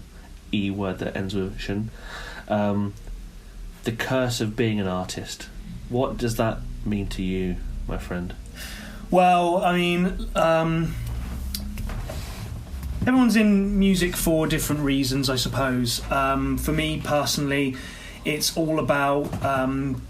E word that ends with shin. The curse of being an artist. What does that mean to you, my friend? Well, I mean, everyone's in music for different reasons, I suppose. For me personally, it's all about coming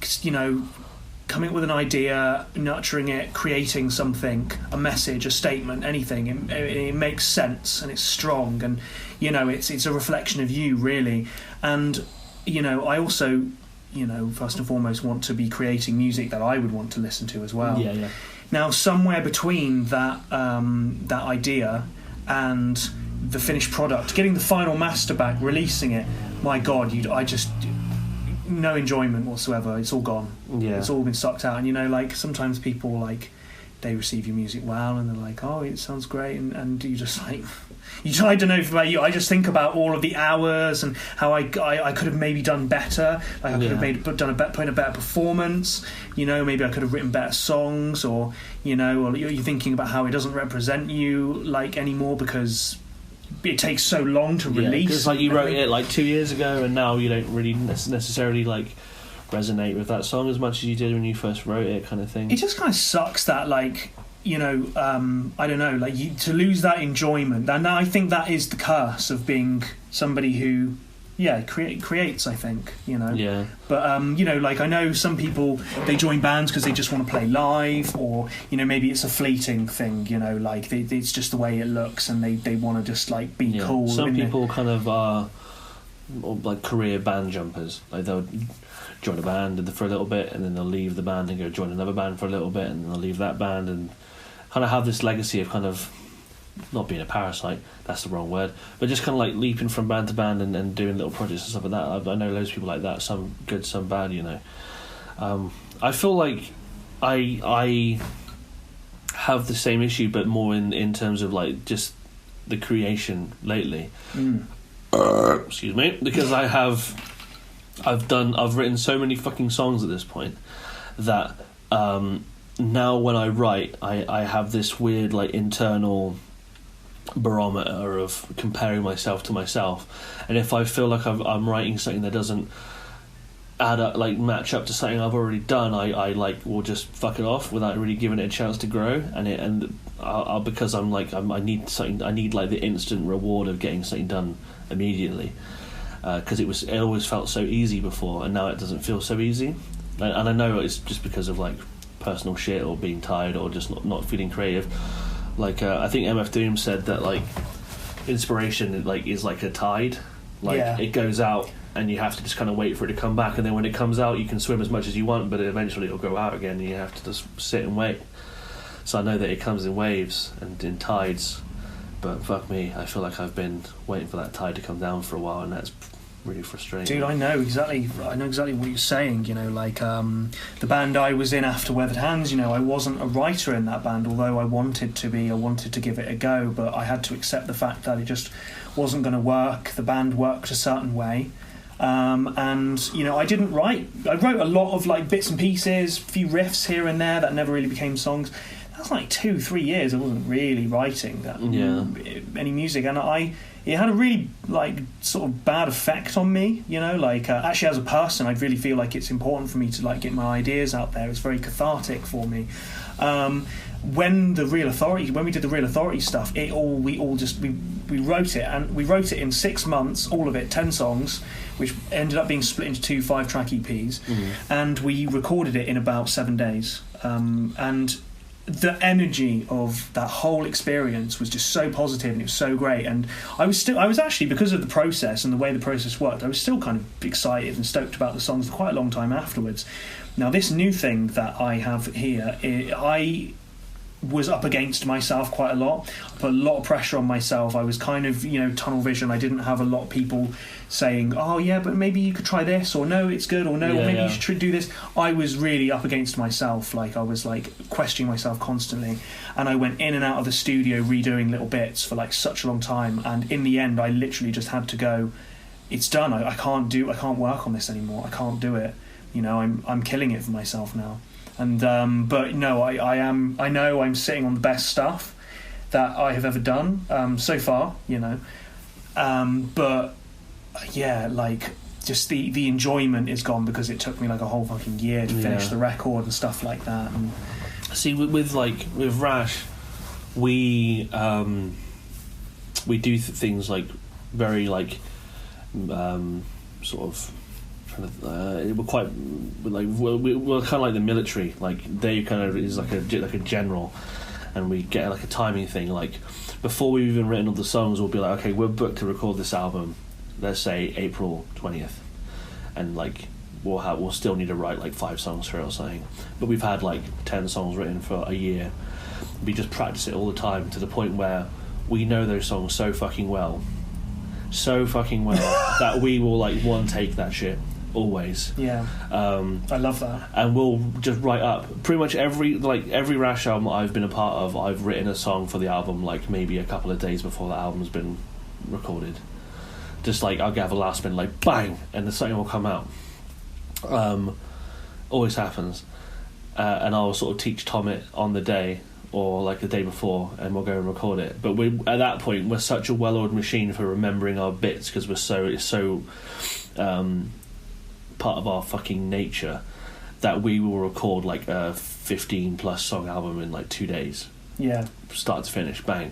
up with an idea, nurturing it, creating something, a message, a statement, anything. It makes sense and it's strong, and it's a reflection of you, really. And I also first and foremost want to be creating music that I would want to listen to as well. Yeah. Now, somewhere between that idea and the finished product, getting the final master back, releasing it, my God, I just no enjoyment whatsoever. It's all gone. Yeah. It's all been sucked out. And sometimes people they receive your music well, and they're like, oh, it sounds great, and you just like, I don't know about you, I just think about all of the hours and how I could have maybe done better, like I could have put in a better performance, maybe I could have written better songs, or or you're thinking about how it doesn't represent you like anymore because it takes so long to release. Because like you wrote it like 2 years ago, and now you don't really necessarily like resonate with that song as much as you did when you first wrote it, kind of thing. It just kind of sucks that like I don't know, like to lose that enjoyment. And I think that is the curse of being somebody who creates, I think, Yeah. But like I know some people, they join bands because they just want to play live, or maybe it's a fleeting thing, like it's just the way it looks, and they want to just like be cool. Some people kind of are like career band jumpers. Like they'll join a band for a little bit, and then they'll leave the band and go join another band for a little bit, and then they'll leave that band, and kind of have this legacy of kind of not being a parasite, that's the wrong word, but just kind of like leaping from band to band and doing little projects and stuff like that. I know loads of people like that, some good, some bad, I feel like I have the same issue, but more in terms of like just the creation lately. Excuse me, because I've written so many fucking songs at this point that now when I write, I have this weird like internal barometer of comparing myself to myself, and if I feel like I'm writing something that doesn't add up, like match up to something I've already done, I like will just fuck it off without really giving it a chance to grow, and I'll because I'm like I need something, I need like the instant reward of getting something done immediately, because it always felt so easy before, and now it doesn't feel so easy, and I know it's just because of like personal shit or being tired or just not feeling creative. Like I think MF Doom said that like inspiration like is like a tide, like it goes out and you have to just kind of wait for it to come back, and then when it comes out you can swim as much as you want, but eventually it'll go out again and you have to just sit and wait. So I know that it comes in waves and in tides, but fuck me, I feel like I've been waiting for that tide to come down for a while, and that's really frustrating. Dude, I know exactly what you're saying, like the band I was in after Weathered Hands, I wasn't a writer in that band, although I wanted to be. I wanted to give it a go, but I had to accept the fact that it just wasn't going to work. The band worked a certain way, and I didn't write. I wrote a lot of like bits and pieces, a few riffs here and there that never really became songs. That's like 2-3 years I wasn't really writing any music, and it had a really like sort of bad effect on me, actually as a person I really feel like it's important for me to like get my ideas out there. It's very cathartic for me. When we did the Real Authority stuff, we wrote it, and we wrote it in 6 months, all of it, 10 songs, which ended up being split into 2 5-track EPs, and we recorded it in about 7 days, and the energy of that whole experience was just so positive, and it was so great. And I was actually, because of the process and the way the process worked, I was still kind of excited and stoked about the songs for quite a long time afterwards. Now, this new thing that I have here, I was up against myself quite a lot. I put a lot of pressure on myself. I was kind of, tunnel vision. I didn't have a lot of people saying, oh yeah, but maybe you could try this, or no, it's good, or no, or maybe you should do this. I was really up against myself. Like I was like questioning myself constantly, and I went in and out of the studio redoing little bits for like such a long time, and in the end I literally just had to go, it's done. I can't work on this anymore. I can't do it. I'm killing it for myself now. And but no, I know I'm sitting on the best stuff that I have ever done so far, but yeah, like just the enjoyment is gone because it took me like a whole fucking year to finish the record and stuff like that. And see, with Rash, we do things like very like sort of. We're quite like we're kind of like the military. Like they kind of is like a general, and we get like a timing thing. Like before we've even written all the songs, we'll be like, okay, we're booked to record this album. Let's say April 20th, and like we'll still need to write like 5 songs for it or something. But we've had like 10 songs written for a year. We just practice it all the time to the point where we know those songs so fucking well that we will like one take that shit. always. Yeah. I love that. And we'll just write up pretty much every Rash album I've been a part of. I've written a song for the album like maybe a couple of days before the album's been recorded. Just like I'll get a last minute like bang, and the something will come out. Always happens, and I'll sort of teach Tom it on the day or like the day before, and we'll go and record it. But we at that point we're such a well-oiled machine for remembering our bits because it's so part of our fucking nature that we will record like a 15+ song album in like 2 days. Yeah, start to finish, bang.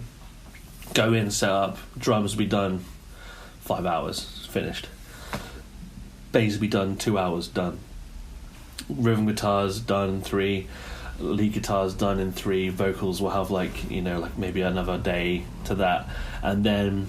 Go in, set up, drums will be done 5 hours, finished. Bass will be done 2 hours, done. Rhythm guitars done in 3, lead guitars done in 3, vocals will have like maybe another day to that, and then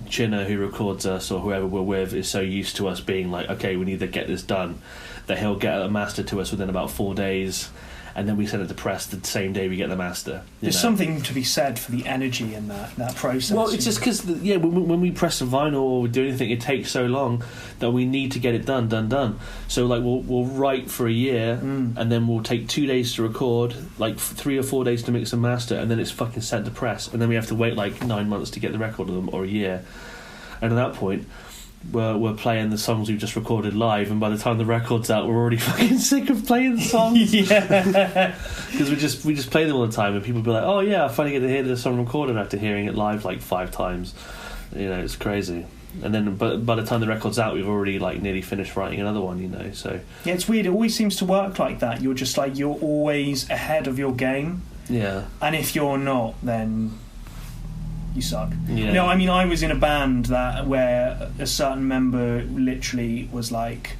Chinna, who records us, or whoever we're with, is so used to us being like, okay, we need to get this done, that he'll get a master to us within about 4 days, and then we send it to press the same day we get the master. There's something to be said for the energy in that process. Well, it's just because when we press a vinyl or do anything, it takes so long that we need to get it done. So like we'll write for a year, and then we'll take 2 days to record, like 3 or 4 days to mix and master, and then it's fucking sent to press, and then we have to wait like 9 months to get the record of them, or a year. And at that point, we're playing the songs we've just recorded live, and by the time the record's out, we're already fucking sick of playing the songs. Yeah, because we just play them all the time, and people be like, "Oh yeah, I finally get to hear this song recorded after hearing it live like 5 times." It's crazy. And then, but by the time the record's out, we've already like nearly finished writing another one. So yeah, it's weird. It always seems to work like that. You're just like you're always ahead of your game. Yeah. And if you're not, then you suck. Yeah. No, I mean, I was in a band where a certain member literally was like,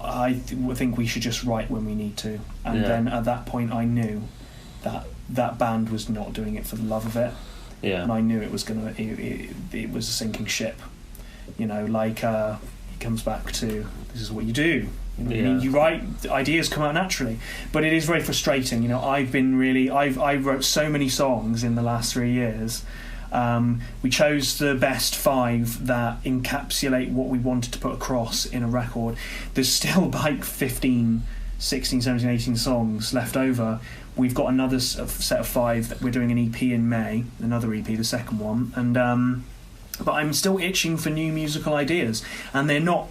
I think we should just write when we need to. And then at that point I knew that band was not doing it for the love of it. Yeah. And I knew it was it was a sinking ship. He comes back to, this is what you do. You write, ideas come out naturally, but it is very frustrating. I wrote so many songs in the last 3 years. We chose the best 5 that encapsulate what we wanted to put across in a record. There's still like 15, 16, 17, 18 songs left over. We've got another set of 5 that we're doing an EP in May, another EP, the second one, and but I'm still itching for new musical ideas, and they're not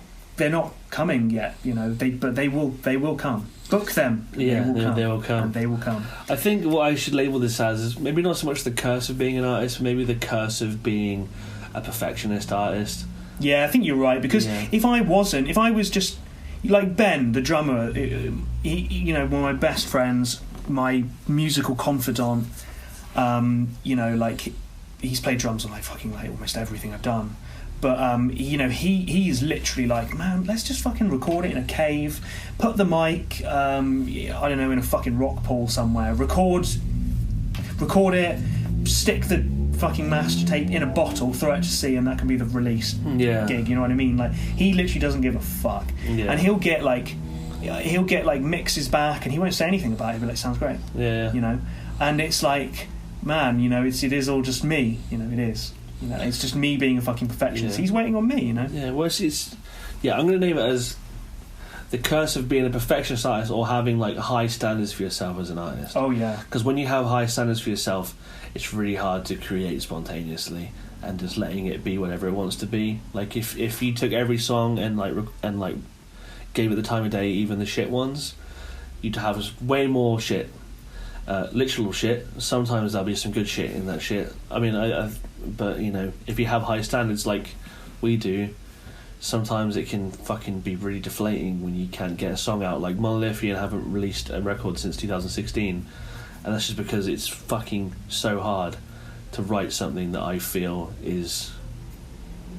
coming yet, but they will come. Book them. Yeah, they will come. And they will come. I think what I should label this as is maybe not so much the curse of being an artist, but maybe the curse of being a perfectionist artist. Yeah, I think you're right, because if I was just like Ben, the drummer, he one of my best friends, my musical confidant, he's played drums on like almost everything I've done. But he's literally like, man, let's just fucking record it in a cave, put the mic, I don't know, in a fucking rock pool somewhere, record it, stick the fucking master tape in a bottle, throw it to sea, and that can be the release gig. You know what I mean? Like, he literally doesn't give a fuck, and he'll get mixes back, and he won't say anything about it, but it sounds great. And it's like, man, it is all just me. It is. It's just me being a fucking perfectionist. He's waiting on me, Yeah, well, I'm going to name it as the curse of being a perfectionist artist, or having like high standards for yourself as an artist. Oh yeah. Because when you have high standards for yourself, it's really hard to create spontaneously and just letting it be whatever it wants to be. Like if you took every song and gave it the time of day, even the shit ones, you'd have way more shit. Literal shit. Sometimes there'll be some good shit in that shit. I mean, but if you have high standards like we do, sometimes it can fucking be really deflating when you can't get a song out. Like Monolithian haven't released a record since 2016, and that's just because it's fucking so hard to write something that I feel is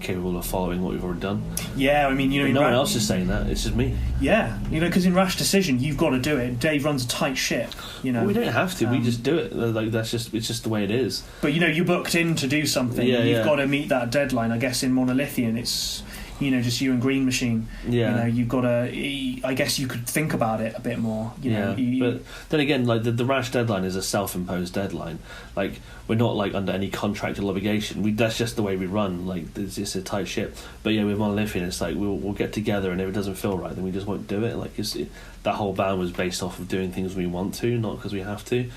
capable of following what we've already done. Yeah, I mean, no one else is saying that. It's just me. Yeah, because in Rash Decision, you've got to do it. Dave runs a tight ship. Well, we don't have to. We just do it. Like it's just the way it is. But you're booked in to do something. You've got to meet that deadline. I guess in Monolithian, it's just you and Green Machine. Yeah. You've got to. I guess you could think about it a bit more. But then again, like the Rash deadline is a self-imposed deadline. Like we're not like under any contractual obligation. That's just the way we run. Like it's just a tight ship. But yeah, with Monolithian, it's like we'll get together, and if it doesn't feel right, then we just won't do it. Like that whole band was based off of doing things we want to, not because we have to.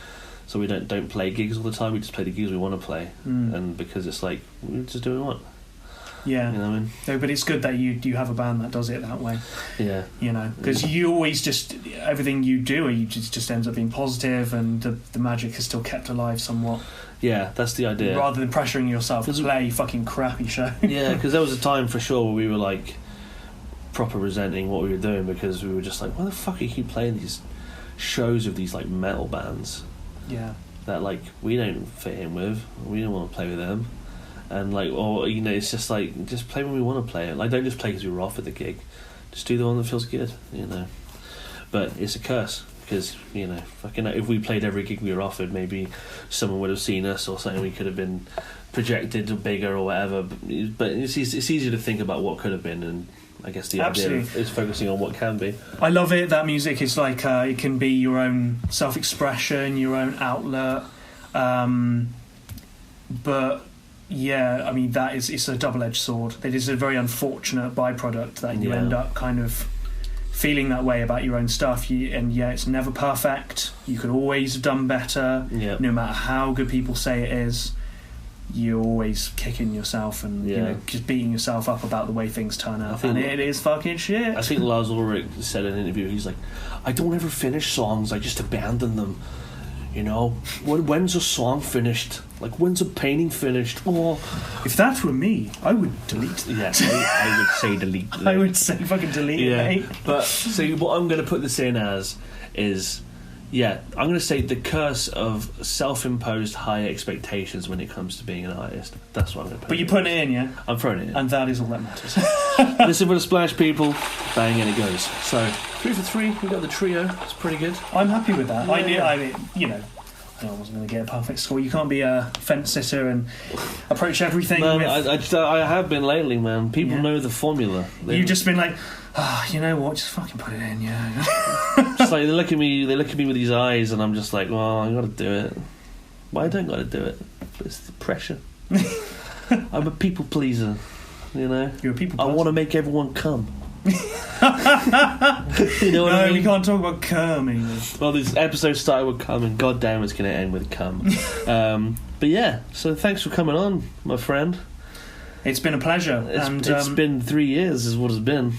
So we don't play gigs all the time. We just play the gigs we want to play, and because it's like we just do what we want. Yeah, you know what I mean. No, but it's good that you have a band that does it that way. Yeah, because you always just everything you do, you just ends up being positive, and the magic is still kept alive somewhat. Yeah, that's the idea. Rather than pressuring yourself to play a fucking crappy show. Yeah, because there was a time for sure where we were like proper resenting what we were doing because we were just like, why the fuck do you keep playing these shows of these like metal bands? Yeah, that like we don't fit in with. We don't want to play with them, and like, or it's just like just play when we want to play it. Like, don't just play because we were offered the gig. Just do the one that feels good, But it's a curse because fucking if we played every gig we were offered, maybe someone would have seen us or something. We could have been projected or bigger or whatever. But it's easier to think about what could have been, and I guess the idea is focusing on what can be. I love it that music is like it can be your own self-expression, your own outlet. But yeah, I mean it's a double-edged sword. It is a very unfortunate byproduct that you end up kind of feeling that way about your own stuff. It's never perfect. You could always have done better. Yeah. No matter how good people say it is. You're always kicking yourself and just beating yourself up about the way things turn out, and it is fucking shit. I think Lars Ulrich said in an interview, he's like, I don't ever finish songs, I just abandon them. When's a song finished? Like, when's a painting finished? Oh, if that were me, I would delete it. Yeah, I would say delete. I would say fucking delete it, mate. But so what I'm going to put this in as is. Yeah, I'm going to say the curse of self-imposed high expectations when it comes to being an artist. That's what I'm going to put. But you're putting it in, yeah? I'm throwing it in. And that is all that matters. Listen for the splash, people. Bang, and it goes. So, 3 for 3, we got the trio. It's pretty good. I'm happy with that. Yeah. I wasn't going to get a perfect score. You can't be a fence sitter and approach everything Man, with... I have been lately, man. People know the formula. You've just been like... you know what? Just fucking put it in, yeah. It's like they look at me with these eyes, and I'm just like, well, I got to do it. Well, I don't got to do it, but it's the pressure. I'm a people pleaser, You're a people pleaser. I want to make everyone come. You know what I mean? We can't talk about cum anymore. Well, this episode started with cum, and goddamn, it's going to end with cum. But yeah, so thanks for coming on, my friend. It's been a pleasure. It's been 3 years, is what it's been.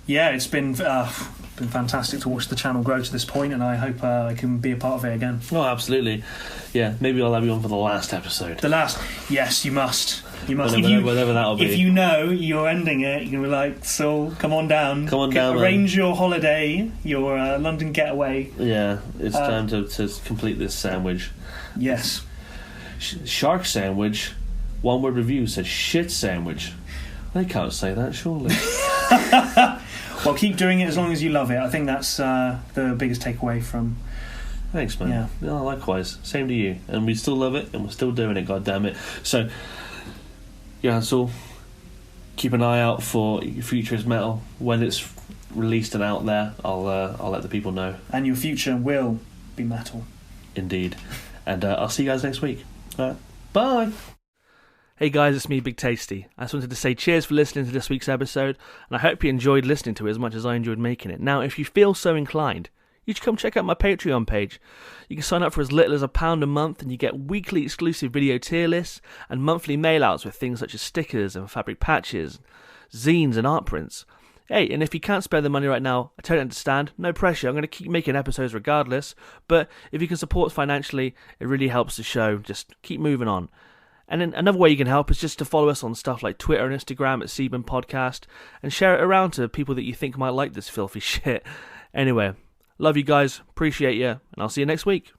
Yeah, it's been fantastic to watch the channel grow to this point, and I hope I can be a part of it again. Oh, absolutely. Yeah, maybe I'll have you on for the last episode. The last? Yes, you must. You must. Whatever that'll be. If you know you're ending it, you're going to be like, Saul, come on down. Come on down, arrange your holiday, your London getaway. Yeah, it's time to complete this sandwich. Yes. Shark sandwich. One word review said shit sandwich. They can't say that, surely. Well, keep doing it as long as you love it. I think that's the biggest takeaway from... Thanks, man. Yeah, likewise. Same to you. And we still love it, and we're still doing it, goddammit. So, Johann Saul, keep an eye out for Futurist Metal. When it's released and out there, I'll let the people know. And your future will be metal. Indeed. And I'll see you guys next week. All right. Bye! Hey guys, it's me, Big Tasty. I just wanted to say cheers for listening to this week's episode, and I hope you enjoyed listening to it as much as I enjoyed making it. Now, if you feel so inclined, you should come check out my Patreon page. You can sign up for as little as £1 a month, and you get weekly exclusive video tier lists and monthly mail-outs with things such as stickers and fabric patches, zines and art prints. Hey, and if you can't spare the money right now, I totally understand. No pressure. I'm going to keep making episodes regardless, but if you can support financially, it really helps the show. Just keep moving on. And then another way you can help is just to follow us on stuff like Twitter and Instagram at Seaburn Podcast and share it around to people that you think might like this filthy shit. Anyway, love you guys, appreciate you, and I'll see you next week.